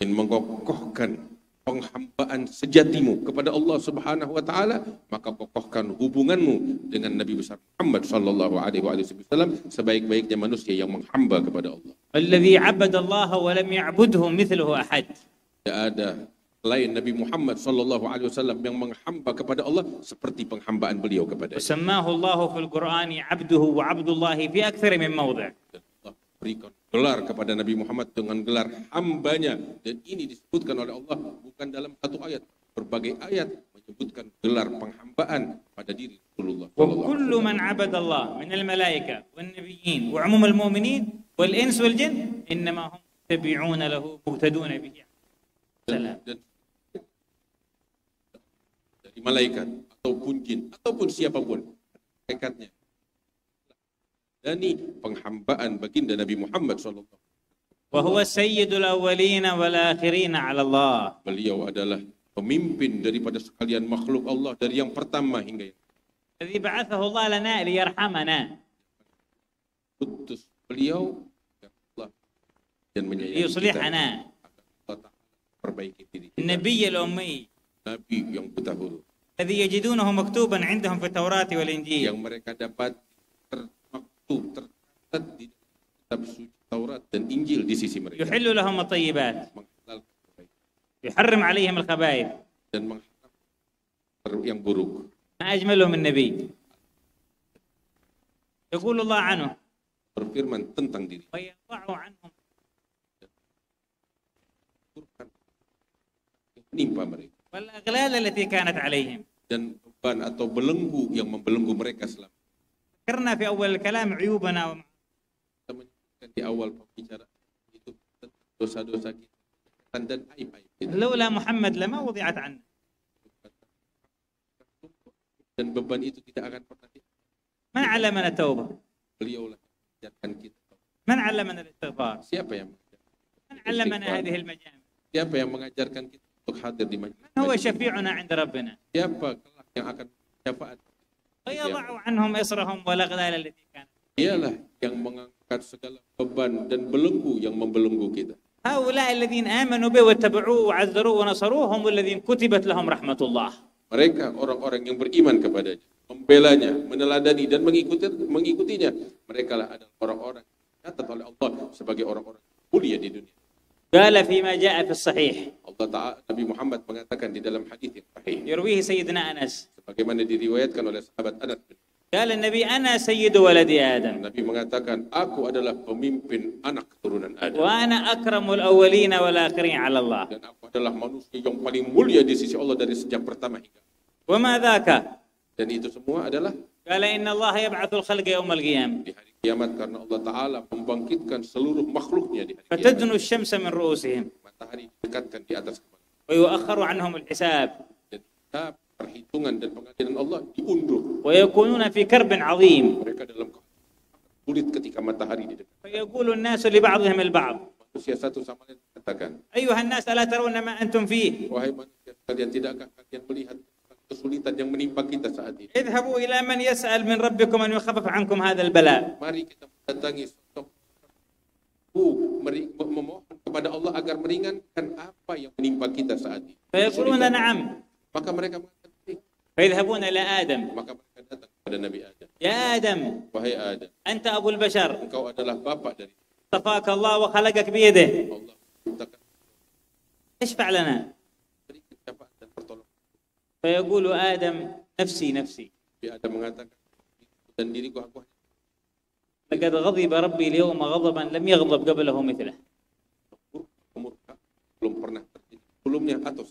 B: ingin mengokohkan penghambaan sejatimu kepada Allah Subhanahu wa taala, maka kokohkan hubunganmu dengan Nabi besar Muhammad sallallahu alaihi wasallam, sebaik-baiknya manusia yang menghamba kepada Allah.
A: الذي عبد الله ولم يعبده مثله أحد.
B: Tidak ada selain Nabi Muhammad sallallahu alaihi wasallam yang menghamba kepada Allah seperti penghambaan beliau kepada-Nya.
A: وسماه الله في القرآن عبده وعبد الله في أكثر من موضع.
B: Allah berikan gelar kepada Nabi Muhammad dengan gelar hambanya, dan ini disebutkan oleh Allah bukan dalam satu ayat, berbagai ayat menyebutkan gelar penghambaan pada diri Rasulullah sallallahu alaihi
A: وكل من عبد الله من الملائكة والنبيين وعموم المؤمنين والإنس والجن إنما هم يتبعون له مهتدون به.
B: dan dari malaikat ataupun jin ataupun siapapun hakikatnya dari penghambaan baginda Nabi Muhammad sallallahu alaihi wasallam.
A: وهو سيد الأولين والآخرين على الله.
B: Beliau adalah pemimpin daripada sekalian makhluk Allah dari yang pertama hingga yang
A: الذي بعثه الله لنا ليرحمنا.
B: putus beliau ya Allah dan menyayangi kita.
A: ليصلحنا.
B: Allah perbaiki diri kita.
A: النبي الأمي
B: Nabi yang buta huruf
A: الذي يجدونه مكتوبا عندهم في التوراة والإنجيل.
B: yang mereka dapat tercatat di kitab suci Taurat dan Injil di sisi mereka,
A: يحل لهم الطيبات
B: menghalalkan kebaikan
A: يحرم عليهم الخبائث.
B: dan mengharamkan yang buruk.
A: ما أجملهم النبي. يقول الله عنه
B: Berfirman tentang diri,
A: ويضع عنهم
B: Quran yang menimpa mereka
A: والأغلال التي كانت عليهم.
B: dan beban atau belenggu yang membelenggu mereka selama.
A: ذكرنا في أول الكلام عيوبنا
B: Kita menyebutkan di awal pembicaraan itu dosa-dosa kita dan aib-aib kita.
A: لولا محمد لما وضعت عنا.
B: Dan beban itu tidak akan pernah
A: من علمنا التوبة؟
B: beliaulah yang mengajarkan kita.
A: من علمنا الاستغفار؟
B: Siapa yang mengajarkan?
A: من علمنا هذه المجامع؟
B: Siapa yang mengajarkan kita untuk hadir di majelis?
A: من هو شفيعنا عند ربنا؟
B: Siapa kelak yang akan syafaat?
A: ويضع عنهم إصرهم والأغلال التي كانت.
B: Dialah yang mengangkat segala beban dan belenggu yang membelenggu kita.
A: هؤلاء الذين آمنوا به واتبعوه وعزروه ونصروه هم الذين كتبت لهم رحمة الله.
B: Mereka orang-orang yang beriman kepadanya, membelanya, meneladani dan mengikutinya. Mereka lah adalah orang-orang yang dicatat oleh Allah sebagai orang-orang mulia di dunia.
A: قال فيما جاء في الصحيح
B: Allah Ta'ala, Nabi Muhammad mengatakan di dalam hadis yang sahih,
A: يرويه سيدنا أنس
B: sebagaimana diriwayatkan oleh sahabat Anas bin
A: قال النبي أنا سيد ولد آدم
B: Nabi mengatakan, aku adalah pemimpin anak keturunan Adam.
A: وأنا أكرم الأولين والآخرين على الله.
B: Dan aku adalah manusia yang paling mulia di sisi Allah dari sejak pertama hingga.
A: وما ذاك؟
B: Dan itu semua adalah
A: قال إن الله يبعث الخلق يوم القيامة
B: di hari kiamat karena Allah Ta'ala membangkitkan seluruh makhluknya di hari kiamat.
A: فتدنو الشمس من رؤوسهم
B: Matahari didekatkan di atas kepala.
A: ويؤخر عنهم الحساب
B: Dan kitab perhitungan dan pengadilan Allah diundur.
A: ويكونون في كرب عظيم
B: Mereka dalam sulit ketika matahari di dekat.
A: فيقول الناس لبعضهم البعض
B: Manusia satu sama lain mengatakan,
A: أيها الناس ألا ترون ما أنتم فيه
B: wahai manusia sekalian, tidakkah kalian melihat kesulitan yang menimpa kita saat ini?
A: اذهبوا إلى من يسأل من ربكم أن يخفف عنكم هذا البلاء.
B: Mari kita mendatangi sosok memohon kepada Allah agar meringankan apa yang menimpa kita saat ini.
A: فيقولون
B: Kesulitan.
A: نعم
B: Maka mereka mengatakan,
A: فيذهبون إلى آدم
B: maka mereka datang kepada Nabi Adam.
A: يا آدم
B: Wahai Adam,
A: أنت أبو البشر
B: engkau adalah bapak dari
A: صفاك الله وخلقك بيده
B: Allah. Mintakan
A: اشفع لنا.
B: berikan syafaat dan pertolongan.
A: فيقول آدم نفسي نفسي
B: Nabi Adam mengatakan, dan diriku aku hanya
A: لقد غضب ربي اليوم غضبا لم يغضب قبله مثله.
B: murka, belum pernah terjadi sebelumnya atau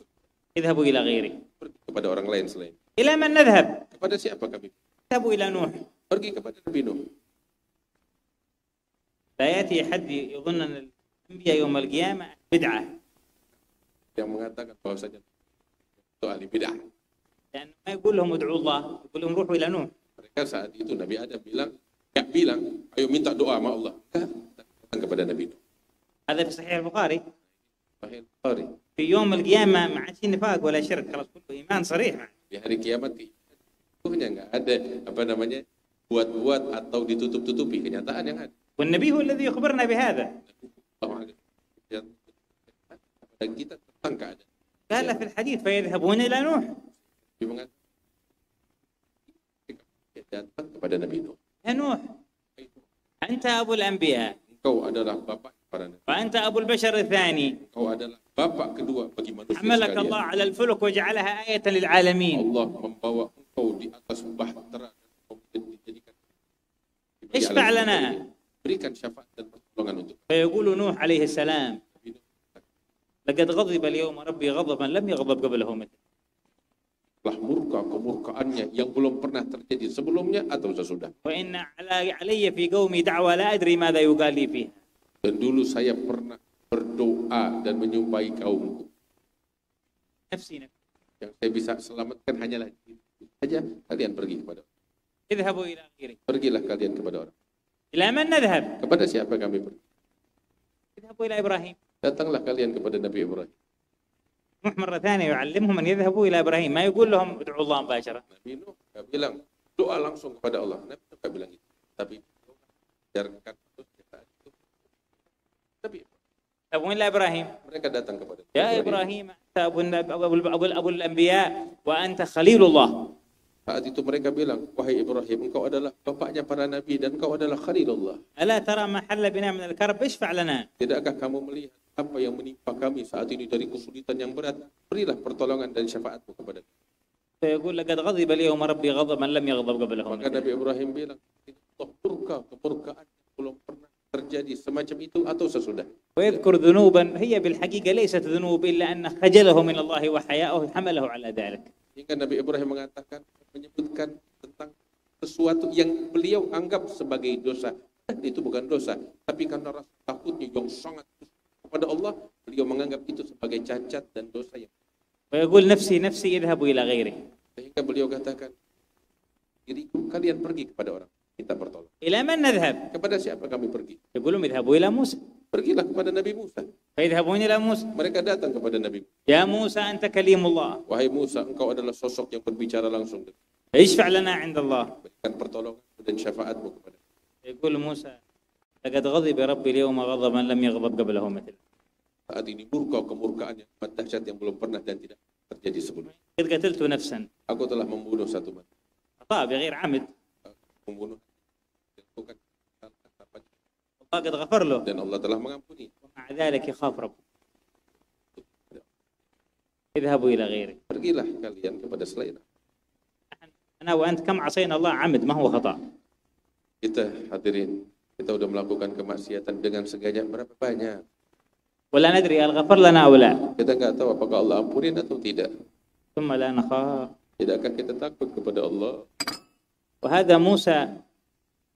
A: اذهبوا إلى غيره.
B: pergi kepada orang lain selain.
A: إلى من نذهب؟
B: Kepada siapa kami?
A: اذهبوا إلى نوح.
B: Pergi kepada Nabi Nuh.
A: لا يأتي حد يظن أن الأنبياء يوم القيامة بدعة،
B: Yang mengatakan bahwasanya itu ahli bid'ah.
A: لأن ما يقول لهم ادعوا الله، يقول لهم روحوا إلى نوح.
B: Mereka saat itu Nabi Adam bilang, ayo minta doa sama Allah. Datang kepada Nabi Nuh.
A: هذا في صحيح البخاري.
B: Sahih Bukhari.
A: في يوم القيامة ما عاد في نفاق ولا شرك، خلاص كله إيمان صريح.
B: Di hari kiamat itu nggak ada buat-buat atau ditutup-tutupi, kenyataan yang ada.
A: والنبي هو الذي يخبرنا بهذا.
B: Dan kita tentang keadaan.
A: قال في الحديث فيذهبون إلى نوح.
B: Dia mengatakan, datang kepada Nabi Nuh.
A: يا نوح أنت أبو الأنبياء
B: Engkau adalah bapak para nabi.
A: وأنت أبو البشر الثاني.
B: Engkau adalah bapak kedua bagi manusia
A: حملك
B: sekalian.
A: الله على الفلك وجعلها آية للعالمين.
B: Allah membawa engkau di atas bahtera dan engkau dijadikan
A: اشفع لنا.
B: berikan syafaat dan pertolongan untuk
A: فيقول نوح عليه السلام
B: Nabi Nuh.
A: لقد غضب اليوم ربي غضبا لم يغضب قبله مثله.
B: Telah murka kemurkaannya yang belum pernah terjadi sebelumnya atau sesudah.
A: وإن علي في قومي دعوة لا أدري ماذا يقال لي فيها.
B: Dan dulu saya pernah berdoa dan menyumpahi kaumku.
A: نفسي نفسي.
B: Yang saya bisa selamatkan hanyalah itu saja. Kalian pergi kepada orang.
A: اذهبوا إلى غيره.
B: Pergilah kalian kepada orang.
A: إلى من نذهب؟
B: Kepada siapa kami pergi?
A: اذهبوا إلى إبراهيم.
B: Datanglah kalian kepada Nabi Ibrahim.
A: نوح مرة ثانية يعلمهم أن يذهبوا إلى إبراهيم، ما يقول لهم ادعوا الله مباشرة.
B: Nabi Nuh nggak bilang doa langsung kepada Allah. Nabi Nuh nggak bilang itu. Tapi ajarkan terus kita itu. Tapi
A: يذهبون إلى إبراهيم.
B: mereka datang kepada
A: يا إبراهيم أنت أبو الأنبياء وأنت خليل الله.
B: Saat itu mereka bilang, wahai Ibrahim, engkau adalah bapaknya para nabi dan engkau adalah Khalilullah.
A: ألا ترى ما حل بنا من الكرب اشفع لنا.
B: Tidakkah kamu melihat apa yang menimpa kami saat ini dari kesulitan yang berat? Berilah pertolongan dan syafaatmu kepada kami.
A: فيقول لقد غضب اليوم ربي غضبا لم يغضب قبله
B: Maka
A: مثله.
B: Nabi Ibrahim bilang, Allah murka kemurkaan yang belum pernah terjadi semacam itu atau sesudah.
A: ويذكر ذنوبا هي بالحقيقة ليست ذنوب إلا أن خجله من الله وحياءه حمله على ذلك.
B: Hingga Nabi Ibrahim menyebutkan tentang sesuatu yang beliau anggap sebagai dosa. Itu bukan dosa, tapi karena rasa takutnya yang sangat kepada Allah, beliau menganggap itu sebagai cacat dan dosa yang.
A: ويقول نفسي نفسي اذهبوا إلى غيره.
B: Sehingga beliau katakan, diriku kalian pergi kepada orang, minta pertolongan.
A: إلى من نذهب؟
B: Kepada siapa kami pergi?
A: يقولون اذهبوا إلى موسى.
B: Pergilah kepada Nabi Musa.
A: فيذهبون إلى موسى.
B: Mereka datang kepada Nabi Musa.
A: يا موسى أنت كليم الله.
B: Wahai Musa, engkau adalah sosok yang berbicara langsung.
A: اشفع لنا عند الله.
B: Berikan pertolongan dan syafaatmu kepada.
A: يقول موسى لقد غضب ربي اليوم غضبا لم يغضب قبله مثله.
B: Saat ini murka kemurkaan yang amat dahsyat yang belum pernah dan tidak terjadi sebelumnya.
A: قد قتلت نفسا
B: Aku telah membunuh satu manusia.
A: خطأ بغير عمد.
B: Membunuh. Bukan.
A: الله قد غفر له.
B: Dan Allah telah mengampuni.
A: ومع ذلك يخاف ربه. اذهبوا إلى غيره.
B: Pergilah kalian kepada selain.
A: أنا وأنت كم عصينا الله عمد ما هو خطأ.
B: Kita hadirin, kita udah melakukan kemaksiatan dengan sengaja berapa banyak?
A: ولا ندري هل غفر لنا أو لا.
B: Kita nggak tahu apakah Allah ampunin atau tidak.
A: ثم لا نخاف.
B: Tidakkah kita takut kepada Allah?
A: وهذا موسى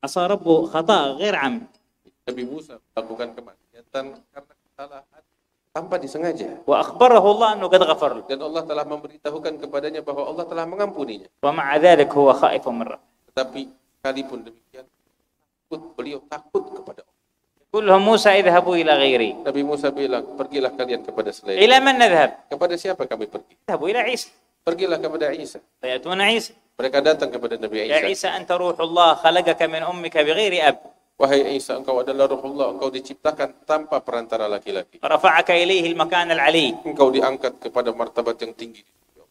A: عصى ربه خطأ غير عمد.
B: Nabi Musa melakukan kemaksiatan karena kesalahan tanpa disengaja.
A: وأخبره الله أنه قد غفر له.
B: Dan Allah telah memberitahukan kepadanya bahwa Allah telah mengampuninya.
A: ومع ذلك هو خائف من ربه.
B: Tetapi sekalipun demikian, beliau takut kepada Allah.
A: يقول لهم موسى اذهبوا إلى غيري.
B: Nabi Musa bilang, pergilah kalian kepada selain.
A: إلى من نذهب؟
B: Kepada siapa kami pergi?
A: اذهبوا إلى عيسى.
B: Pergilah kepada Isa.
A: فيأتون عيسى.
B: Mereka datang kepada Nabi
A: يا
B: Isa.
A: عيسى أنت روح الله خلقك من أمك بغير أب.
B: Wahai Isa, engkau adalah Ruhullah, engkau diciptakan tanpa perantara laki-laki.
A: رفعك إليه المكان العلي.
B: Engkau diangkat kepada martabat yang tinggi.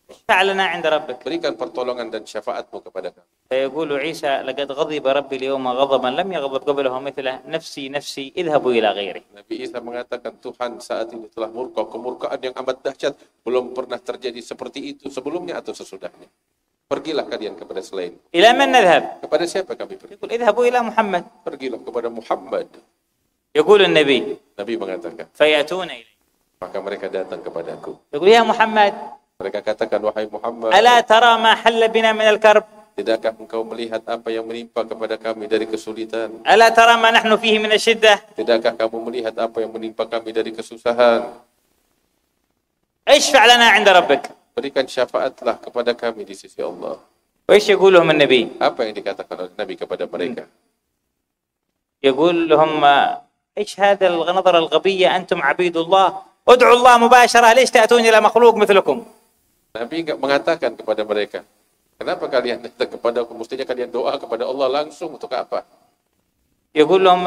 A: اشفع لنا عند ربك.
B: Berikan pertolongan dan syafaatmu kepada kami.
A: فيقول عيسى لقد غضب ربي اليوم غضبا لم يغضب قبله مثله نفسي نفسي اذهبوا إلى غيري.
B: Nabi Isa mengatakan Tuhan saat ini telah murka, kemurkaan yang amat dahsyat belum pernah terjadi seperti itu sebelumnya atau sesudahnya. Pergilah kalian kepada selain.
A: إلى من نذهب؟
B: Kepada siapa kami pergi?
A: يقول اذهبوا إلى محمد.
B: Pergilah kepada Muhammad.
A: يقول النبي
B: Nabi mengatakan,
A: فيأتون إليه.
B: maka mereka datang kepadaku.
A: يقول يا محمد
B: Mereka katakan, wahai Muhammad,
A: ألا ترى ما حل بنا من الكرب؟
B: tidakkah engkau melihat apa yang menimpa kepada kami dari kesulitan?
A: ألا ترى ما نحن فيه من الشدة؟
B: Tidakkah kamu melihat apa yang menimpa kami dari kesusahan?
A: اشفع لنا عند ربك.
B: Berikan syafaatlah kepada kami di sisi Allah.
A: وإيش يقول لهم النبي؟
B: Apa yang dikatakan oleh Nabi kepada mereka?
A: يقول لهم إيش هذا النظرة الغبية أنتم عبيد الله ادعوا الله مباشرة ليش تأتون إلى مخلوق مثلكم؟
B: Nabi enggak mengatakan kepada mereka, kenapa kalian datang kepada aku? Mestinya kalian doa kepada Allah langsung, untuk apa?
A: يقول لهم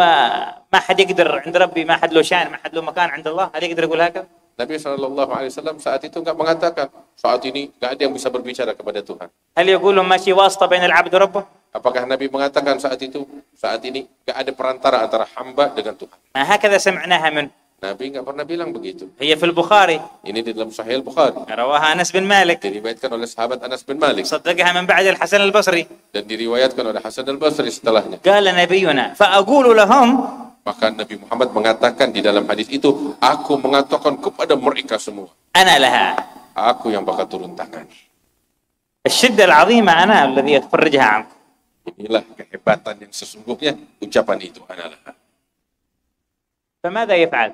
A: ما حد يقدر عند ربي ما حد له شأن ما حد له مكان عند الله هل يقدر يقول هكذا؟
B: Nabi SAW saat itu enggak mengatakan, saat ini enggak ada yang bisa berbicara kepada Tuhan.
A: هل يقول لهم ماشي واسطة بين العبد وربه؟
B: Apakah Nabi mengatakan saat ini enggak ada perantara antara hamba dengan Tuhan?
A: ما هكذا سمعناها منه.
B: Nabi enggak pernah bilang begitu.
A: هي في البخاري
B: Ini di dalam Sahih Bukhari.
A: رواها أنس بن مالك
B: Diriwayatkan oleh sahabat Anas bin Malik
A: صدقها من بعد الحسن البصري.
B: dan diriwayatkan oleh Hasan al-Basri setelahnya.
A: قال نبينا فأقول لهم
B: Maka Nabi Muhammad mengatakan di dalam hadis itu, aku mengatakan kepada mereka semua,
A: أنا لها.
B: aku yang bakal turun tangan.
A: الشدة العظيمة أنا الذي أفرجها عنكم.
B: Inilah kehebatan yang sesungguhnya ucapan itu analah.
A: فماذا يفعل؟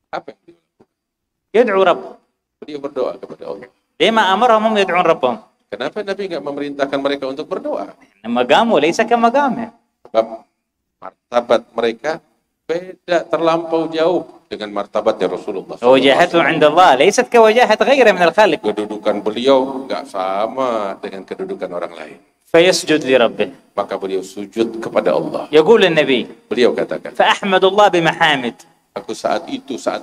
B: Apa yang beliau lakukan?
A: يدعو ربه.
B: Beliau berdoa kepada Allah.
A: لما أمرهم هم يدعون ربهم.
B: Kenapa Nabi enggak memerintahkan mereka untuk berdoa?
A: مقامه ليس كمقامه.
B: Sebab martabat mereka beda terlampau jauh dengan martabatnya Rasulullah SAW.
A: وجاهته عند الله ليست كوجاهة غيره من الخالق.
B: Kedudukan beliau enggak sama dengan kedudukan orang lain.
A: فيسجد لربه.
B: Maka beliau sujud kepada Allah.
A: يقول النبي
B: Beliau katakan,
A: فأحمد الله بمحامد
B: aku saat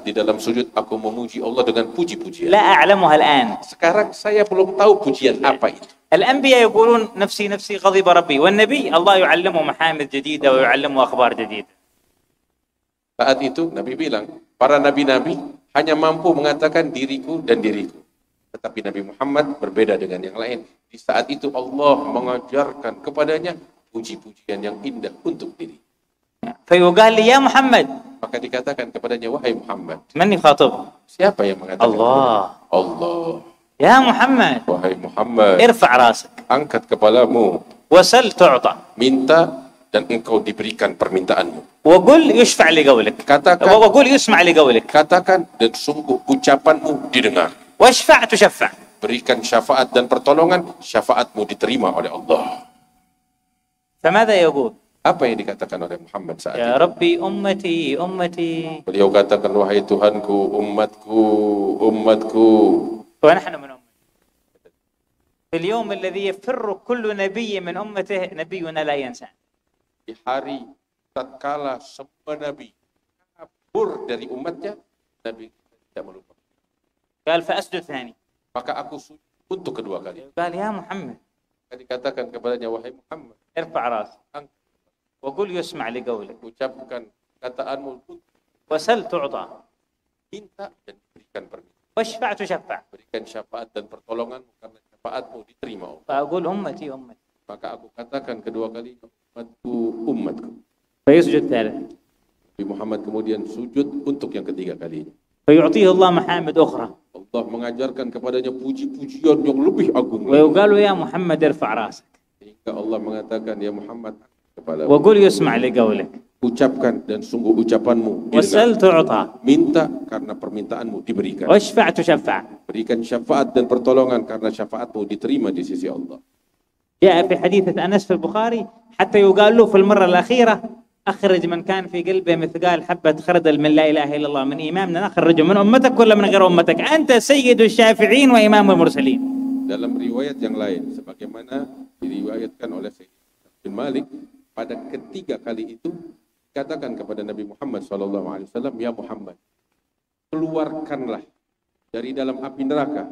B: di dalam sujud, aku memuji Allah dengan puji-pujian.
A: لا أعلمها الآن.
B: Sekarang saya belum tahu pujian apa itu.
A: الأنبياء يقولون نفسي نفسي غضب ربي والنبي الله يعلمه محامد جديدة ويعلمه أخبار جديدة.
B: Saat itu Nabi bilang, para nabi-nabi hanya mampu mengatakan diriku dan diriku. Tetapi Nabi Muhammad berbeda dengan yang lain. Di saat itu Allah mengajarkan kepadanya puji-pujian yang indah untuk diri.
A: فيقال لي يا محمد.
B: Maka dikatakan kepadanya, wahai Muhammad.
A: من يخاطب؟
B: Siapa yang mengatakan?
A: الله.
B: Allah.
A: يا محمد.
B: Wahai Muhammad.
A: ارفع راسك.
B: Angkat kepalamu.
A: وسل تعطى.
B: Minta dan engkau diberikan permintaanmu.
A: وقل يشفع لقولك.
B: Katakan,
A: وقل يسمع لقولك.
B: katakan dan sungguh ucapanmu didengar.
A: واشفع تشفع.
B: Berikan syafaat dan pertolongan, syafaatmu diterima oleh Allah.
A: فماذا يقول؟
B: Apa yang dikatakan oleh Muhammad saat
A: يا
B: itu?
A: ربي أمتي أمتي.
B: Beliau katakan, wahai Tuhanku, umatku, umatku.
A: ونحن من أمته. في اليوم الذي يفر كل نبي من أمته نبينا لا ينسى.
B: Di hari tatkala semua nabi kabur dari umatnya, Nabi tidak melupakan.
A: قال فأسجد ثاني.
B: Maka aku sujud untuk kedua kali.
A: قال يا محمد
B: Maka dikatakan kepadanya, wahai Muhammad,
A: ارفع راسك وقل يسمع لقولك
B: ucapkan kataanmu,
A: وسل تعطى
B: minta dan berikan permintaan.
A: واشفع تشفع.
B: Berikan syafaat dan pertolonganmu karena syafaatmu diterima Allah.
A: فأقول أمتي أمتي.
B: Maka aku katakan kedua kali, umatku, umatku.
A: فيسجد ثالث.
B: Nabi Muhammad kemudian sujud untuk yang ketiga kalinya.
A: فيعطيه الله محامد أخرى.
B: Allah mengajarkan kepadanya puji-pujian yang lebih agung.
A: ويقال يا محمد ارفع راسك
B: Sehingga Allah mengatakan, ya Muhammad, kepada
A: وقل يسمع لقولك
B: ucapkan dan sungguh ucapanmu didengar.
A: وسل تعطى
B: Minta karena permintaanmu diberikan.
A: واشفع تشفع.
B: Berikan syafaat dan pertolongan karena syafaatmu diterima di sisi Allah.
A: جاء في حديث أنس في البخاري حتى يقال له في المرة الأخيرة أخرج من كان في قلبه مثقال حبة خردل من لا إله إلا الله من إمامنا نخرجه من أمتك ولا من غير أمتك أنت سيد الشافعين وإمام المرسلين.
B: Dalam riwayat yang lain, sebagaimana diriwayatkan oleh Sayyidina bin Malik, pada ketiga kali itu katakan kepada Nabi Muhammad SAW, ya Muhammad, keluarkanlah dari dalam api neraka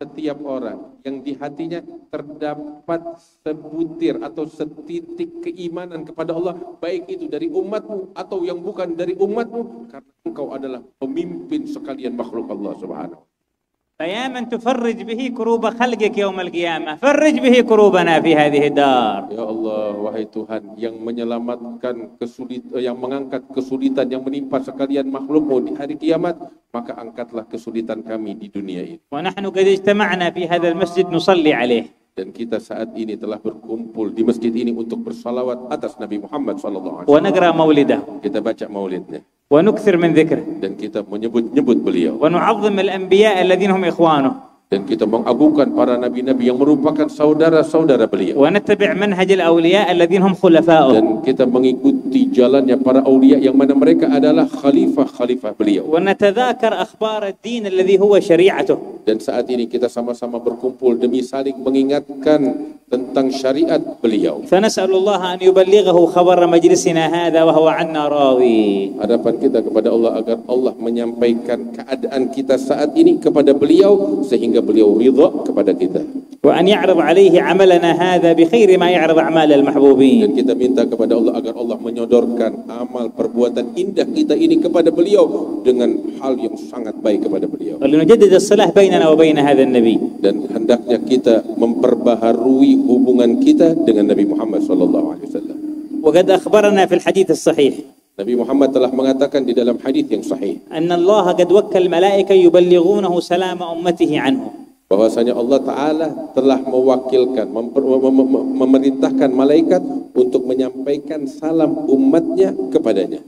B: setiap orang yang di hatinya terdapat sebutir atau setitik keimanan kepada Allah, baik itu dari umatmu atau yang bukan dari umatmu, karena engkau adalah pemimpin sekalian makhluk Allah Subhanahu.
A: فيا من تفرج به كروب خلقك يوم القيامة فرج به كروبنا في هذه الدار.
B: Ya Allah, wahai Tuhan yang menyelamatkan yang mengangkat kesulitan yang menimpa sekalian makhlukmu di hari kiamat, maka angkatlah kesulitan kami di dunia ini.
A: ونحن قد اجتمعنا في هذا المسجد نصلي عليه.
B: Dan kita saat ini telah berkumpul di masjid ini untuk bersalawat atas Nabi Muhammad SAW.
A: ونقرأ مولده.
B: Kita baca maulidnya.
A: ونكثر من ذكره.
B: Dan kita menyebut-nyebut beliau.
A: ونعظم الأنبياء الذين هم إخوانه.
B: Dan kita mengagungkan para nabi-nabi yang merupakan saudara-saudara beliau.
A: ونتبع منهج الأولياء الذين هم خلفاؤه.
B: Dan kita mengikuti jalannya para aulia yang mana mereka adalah khalifah-khalifah beliau.
A: ونتذاكر أخبار الدين الذي هو شريعته.
B: Dan saat ini kita sama-sama berkumpul demi saling mengingatkan tentang syariat beliau.
A: فنسأل الله أن يبلغه خبر مجلسنا هذا وهو عنا راضي.
B: Harapan kita kepada Allah agar Allah menyampaikan keadaan kita saat ini kepada beliau sehingga beliau ridha kepada kita.
A: وأن يعرض عليه عملنا هذا بخير ما يعرض أعمال المحبوبين.
B: Dan kita minta kepada Allah agar Allah menyodorkan amal perbuatan indah kita ini kepada beliau dengan hal yang sangat baik kepada beliau.
A: ولنجدد الصلة بيننا وبين هذا النبي.
B: Dan hendaknya kita memperbaharui hubungan kita dengan Nabi Muhammad SAW.
A: وقد أخبرنا في الحديث الصحيح
B: Nabi Muhammad telah mengatakan di dalam hadis yang sahih
A: أن الله قد وكل الملائكة يبلغونه سلام أمته عنه.
B: bahwasanya Allah Ta'ala telah mewakilkan, memerintahkan malaikat untuk menyampaikan salam umatnya kepadanya.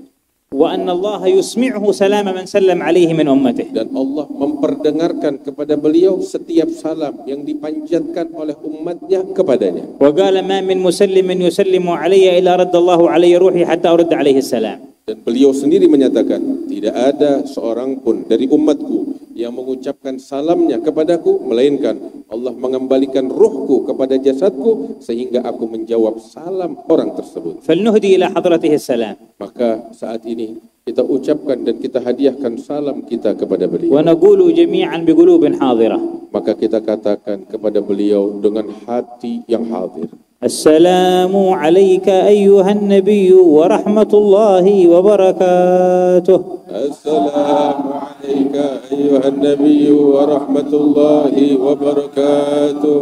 A: وأن الله يسمعه سلام من سلم عليه من أمته.
B: Dan Allah memperdengarkan kepada beliau setiap salam yang dipanjatkan oleh umatnya kepadanya.
A: وقال ما من مسلم يسلم علي إلا رد الله علي روحي حتى أرد عليه السلام.
B: Dan beliau sendiri menyatakan, tidak ada seorang pun dari umatku yang mengucapkan salamnya kepadaku, melainkan Allah mengembalikan ruhku kepada jasadku sehingga aku menjawab salam orang tersebut.
A: فلنهدي إلى حضرته السلام.
B: Maka saat ini kita ucapkan dan kita hadiahkan salam kita kepada beliau.
A: ونقول جميعا بقلوب حاضرة.
B: Maka kita katakan kepada beliau dengan hati yang hadir.
A: السلام عليك أيها النبي ورحمة الله وبركاته.
B: السلام عليك أيها النبي ورحمة الله وبركاته.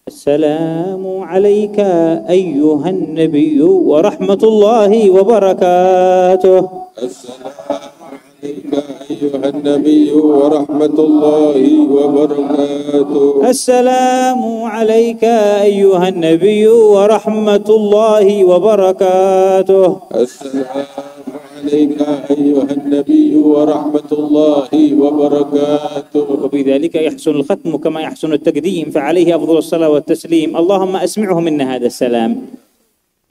A: السلام عليك أيها النبي ورحمة الله وبركاته.
B: السلام عليك أيها النبي ورحمة الله وبركاته.
A: السلام عليك أيها النبي ورحمة الله وبركاته.
B: السلام عليك أيها النبي ورحمة الله وبركاته.
A: وبذلك يحسن الختم كما يحسن التقديم، فعليه أفضل الصلاة والتسليم. اللهم أسمعه منا هذا السلام.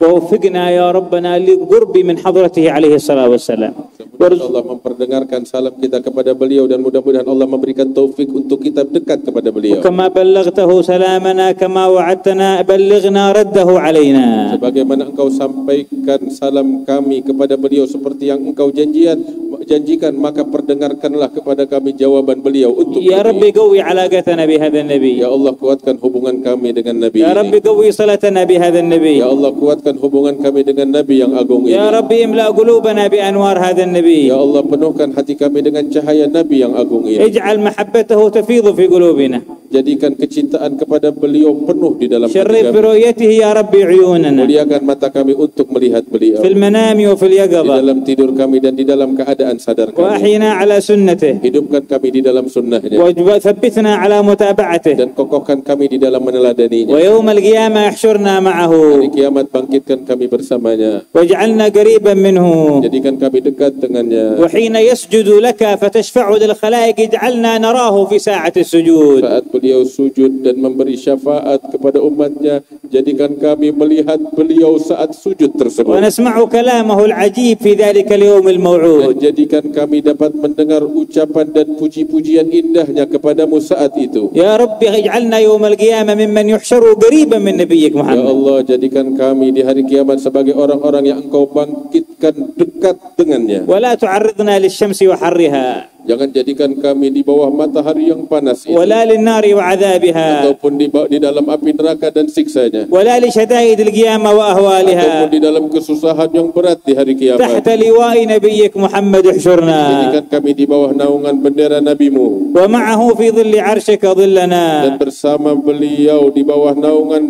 A: ووفقنا يا ربنا للقرب من حضرته عليه الصلاة والسلام.
B: Allah memperdengarkan salam kita kepada beliau dan mudah-mudahan Allah memberikan taufik untuk kita dekat kepada beliau.
A: كما بلغته سلامنا كما وعدتنا بلغنا رده علينا.
B: Sebagaimana engkau sampaikan salam kami kepada beliau seperti yang engkau janjikan, maka perdengarkanlah kepada kami jawaban beliau untuk
A: يا رب قوي علاقتنا بهذا النبي.
B: Ya Allah, kuatkan hubungan kami dengan Nabi.
A: يا رب قوي صلتنا بهذا النبي.
B: Ya Allah, kuatkan hubungan kami dengan Nabi yang agung ini.
A: يا رب املأ قلوبنا بأنوار هذا النبي.
B: Ya Allah, penuhkan hati kami dengan cahaya Nabi yang agung ini.
A: اجعل محبته تفيض في قلوبنا.
B: Jadikan kecintaan kepada beliau penuh di dalam hati
A: شرف
B: kami.
A: برؤيته يا رب عيوننا.
B: Muliakan mata kami untuk melihat beliau.
A: في المنام وفي
B: Di
A: اليقظة.
B: dalam tidur kami dan di dalam keadaan sadar kami.
A: وأحينا على سنته.
B: Hidupkan kami di dalam sunnahnya.
A: وثبتنا على متابعته.
B: Dan kokohkan kami di dalam meneladaninya.
A: ويوم القيامة يحشرنا معه.
B: Hari kiamat bangkitkan kami bersamanya.
A: واجعلنا قريبا منه.
B: Jadikan kami dekat dengannya.
A: وحين يسجد لك فتشفع للخلائق اجعلنا نراه في ساعة السجود.
B: Saat beliau sujud dan memberi syafaat kepada umatnya, jadikan kami melihat beliau saat sujud tersebut.
A: ونسمع كلامه العجيب في ذلك اليوم
B: Dan
A: الموعود.
B: jadikan kami dapat mendengar ucapan dan puji-pujian indahnya kepadamu saat itu.
A: يا رب اجعلنا يوم القيامة ممن يحشر قريبا من نبيك
B: Ya
A: محمد.
B: Allah, jadikan kami di hari kiamat sebagai orang-orang yang engkau bangkitkan dekat dengannya.
A: ولا تعرضنا للشمس وحرها
B: Jangan jadikan kami di bawah matahari yang panas itu,
A: ولا للنار وعذابها
B: ataupun di dalam api neraka dan siksanya,
A: ولا لشدائد القيامة
B: ataupun
A: وأهوالها.
B: di dalam kesusahan yang berat di hari kiamat.
A: تحت لواء نبيك محمد احشرنا
B: Jadikan kami di bawah naungan bendera NabiMu,
A: ومعه في ظل عرشك
B: dan
A: ظلنا
B: bersama beliau di bawah naungan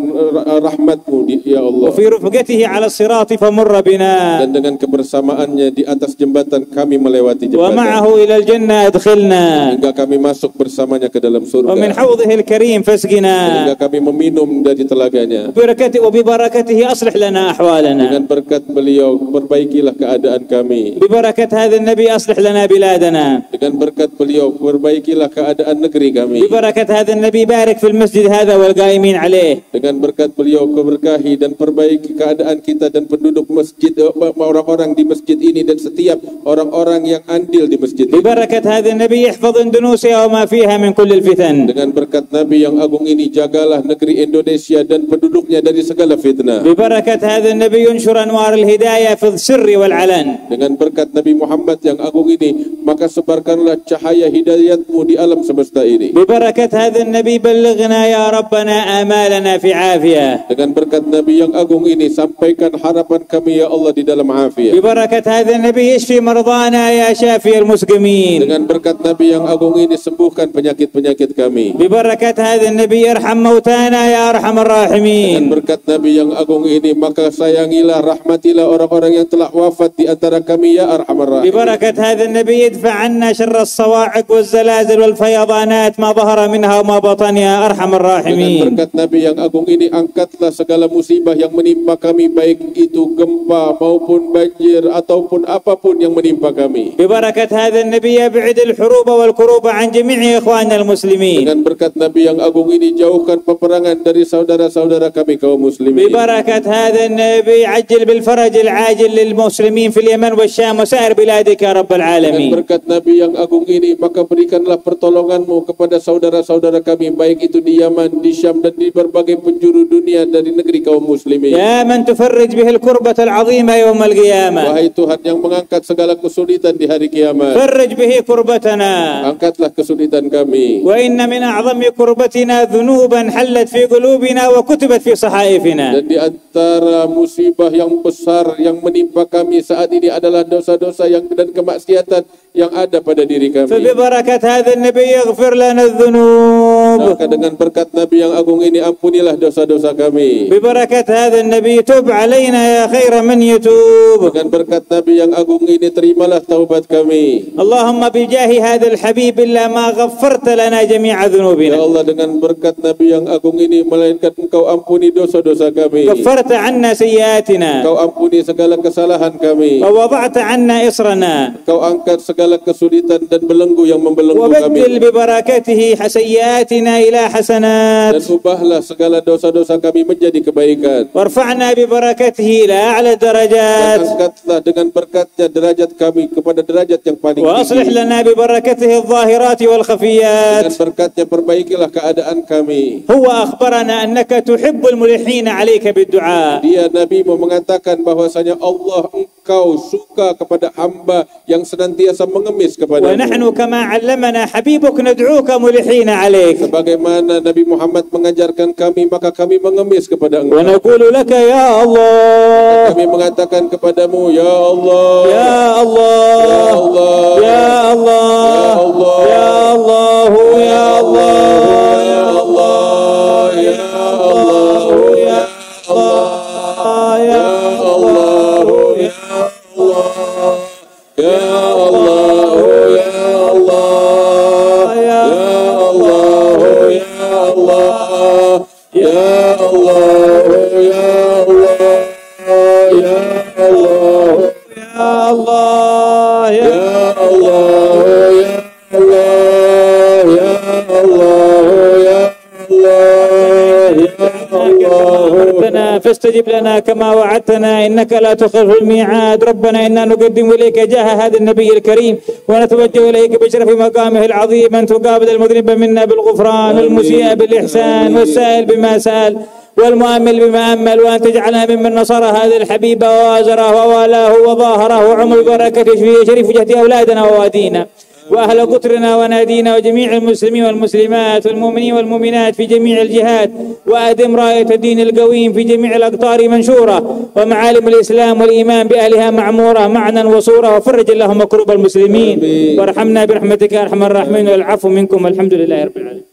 B: rahmatmu, ya Allah.
A: وفي رفقته على الصراط فمر بنا
B: Dan dengan kebersamaannya di atas jembatan kami melewati
A: ومعه
B: jembatan,
A: إلى الجنة أدخلنا
B: hingga kami masuk bersamanya ke dalam
A: ومن
B: surga,
A: حوضه الكريم فاسقنا
B: hingga kami meminum dari telaganya.
A: وببركته أصلح لنا أحوالنا
B: Dengan berkat beliau perbaikilah keadaan kami.
A: ببركة هذا النبي أصلح لنا بلادنا
B: Dengan berkat beliau perbaikilah keadaan negeri kami.
A: ببركة هذا النبي بارك في المسجد هذا والقائمين عليه
B: Dengan berkat beliau keberkahi dan perbaiki keadaan kita dan penduduk masjid, orang-orang di masjid ini dan setiap orang-orang yang andil di masjid ini.
A: ببركة هذا النبي احفظ اندونيسيا وما فيها من كل الفتن
B: Dengan berkat Nabi yang agung ini, jagalah negeri Indonesia dan penduduknya dari segala fitnah.
A: ببركة هذا النبي ينشر أنوار الهداية في السر والعلن
B: Dengan berkat Nabi Muhammad yang agung ini, maka sebarkanlah cahaya hidayatmu di alam semesta ini.
A: ببركة هذا النبي بلغنا يا ربنا آمالنا في عافية
B: Dengan berkat Nabi yang agung ini, sampaikan harapan kami ya Allah di dalam afiat.
A: ببركة هذا النبي يشفي مرضانا يا شافي المسلمين
B: Dengan berkat Nabi yang agung ini, sembuhkan penyakit-penyakit kami.
A: ببركة هذا النبي ارحم موتانا يا أرحم
B: Dengan
A: الراحمين
B: berkat Nabi yang agung ini, maka sayangilah, rahmatilah orang-orang yang telah wafat di antara kami ya Arhamar Rahimin.
A: ببركة هذا النبي يدفع عنا شر الصواعق والزلازل والفيضانات ما ظهر منها وما بطن يا أرحم
B: Dengan
A: الراحمين
B: berkat Nabi yang agung ini, angkatlah segala musibah yang menimpa kami, baik itu gempa maupun banjir ataupun apapun yang menimpa kami.
A: ببركة هذا النبي يبعد الحروب والكروب عن جميع إخواننا المسلمين
B: Dengan berkat Nabi yang agung ini, jauhkan peperangan dari saudara-saudara kami kaum muslimin.
A: ببركة هذا النبي عجل بالفرج العاجل للمسلمين في اليمن والشام وسائر بلادك يا رب
B: Dengan
A: العالمين
B: berkat Nabi yang agung ini, maka berikanlah pertolonganmu kepada saudara-saudara kami, baik itu di Yaman, di Syam, dan di berbagai penjuru dunia dari negeri kaum muslimin.
A: يا من تفرج به الكربة العظيمة يوم القيامة
B: Wahai Tuhan yang mengangkat segala kesulitan di hari kiamat,
A: فرج به كربتنا
B: angkatlah kesulitan kami.
A: وإن من أعظم كربتنا ذنوبا حلت في قلوبنا وكتبت في صحائفنا
B: Dan di antara musibah yang besar yang menimpa kami saat ini adalah dosa-dosa dan kemaksiatan yang ada pada diri kami.
A: فببركة هذا النبي يغفر لنا الذنوب
B: Maka dengan berkat Nabi yang agung ini, ampunilah dosa-dosa kami.
A: ببركة هذا النبي تب علينا يا خير من يتوب
B: Dengan berkat Nabi yang agung ini, terimalah taubat kami.
A: اللهم بجاه هذا الحبيب إلا ما غفرت لنا جميع
B: Ya
A: ذنوبنا
B: Allah, dengan berkat Nabi yang agung ini, melainkan Engkau ampuni dosa-dosa kami.
A: غفرت عنا سيئاتنا
B: Engkau ampuni segala kesalahan kami.
A: ووضعت عنا إصرنا
B: Engkau angkat segala kesulitan dan belenggu yang membelenggu kami.
A: وبدل ببركته سيئاتنا سيئاتنا إلى حسنات
B: dan ubahlah segala dosa-dosa kami menjadi kebaikan.
A: وارفعنا ببركته إلى أعلى
B: Dan
A: الدرجات
B: angkatlah dengan berkatnya derajat kami kepada derajat yang paling
A: وأصلح
B: tinggi.
A: لنا ببركته الظاهرات والخفيات.
B: Dengan berkatnya perbaikilah keadaan kami.
A: هو أخبرنا أنك تحب الملحين عليك بالدعاء.
B: Dia Nabi mau mengatakan bahwasanya Allah engkau suka kepada hamba yang senantiasa mengemis kepadamu.
A: ونحن كما علمنا حبيبك ندعوك ملحين عليك
B: Sebagaimana Nabi Muhammad mengajarkan kami, maka kami mengemis kepada engkau.
A: ونقول لك يا الله
B: Kami mengatakan kepadamu, Ya Allah,
A: يا الله
B: Ya Allah,
A: يا الله
B: Ya Allah,
A: يا الله
B: Ya Allah,
A: يا الله
B: Ya Allah,
A: يا
B: Ya Allah, Ya Allah, Ya Allah, Ya Allah, Ya Allah, Ya Allah, Ya Allah, Ya Allah,
A: يا الله يا
B: Ya Allah, Ya Allah, Ya Allah, Ya
A: أمرتنا فاستجب لنا كما وعدتنا إنك لا تخلف الميعاد. ربنا إنا نقدم إليك جاه هذا النبي الكريم ونتوجه إليك بشرف مقامه العظيم أن تقابل المذنب منا بالغفران والمسيء بالإحسان والسائل بما سأل والمؤمل بما أمل، وأن تجعلنا ممن نصر هذا الحبيب ووازره ووالاه وظاهره وعمل بركته في شريف جهد أولادنا ووادينا وأهل قطرنا ونادينا وجميع المسلمين والمسلمات والمؤمنين والمؤمنات في جميع الجهات، وأدم راية الدين القويم في جميع الأقطار منشورة، ومعالم الإسلام والإيمان بأهلها معمورة معنا وصورة، وفرج اللهم كروب المسلمين وارحمنا برحمتك يا أرحم الراحمين، والعفو منكم والحمد لله رب العالمين.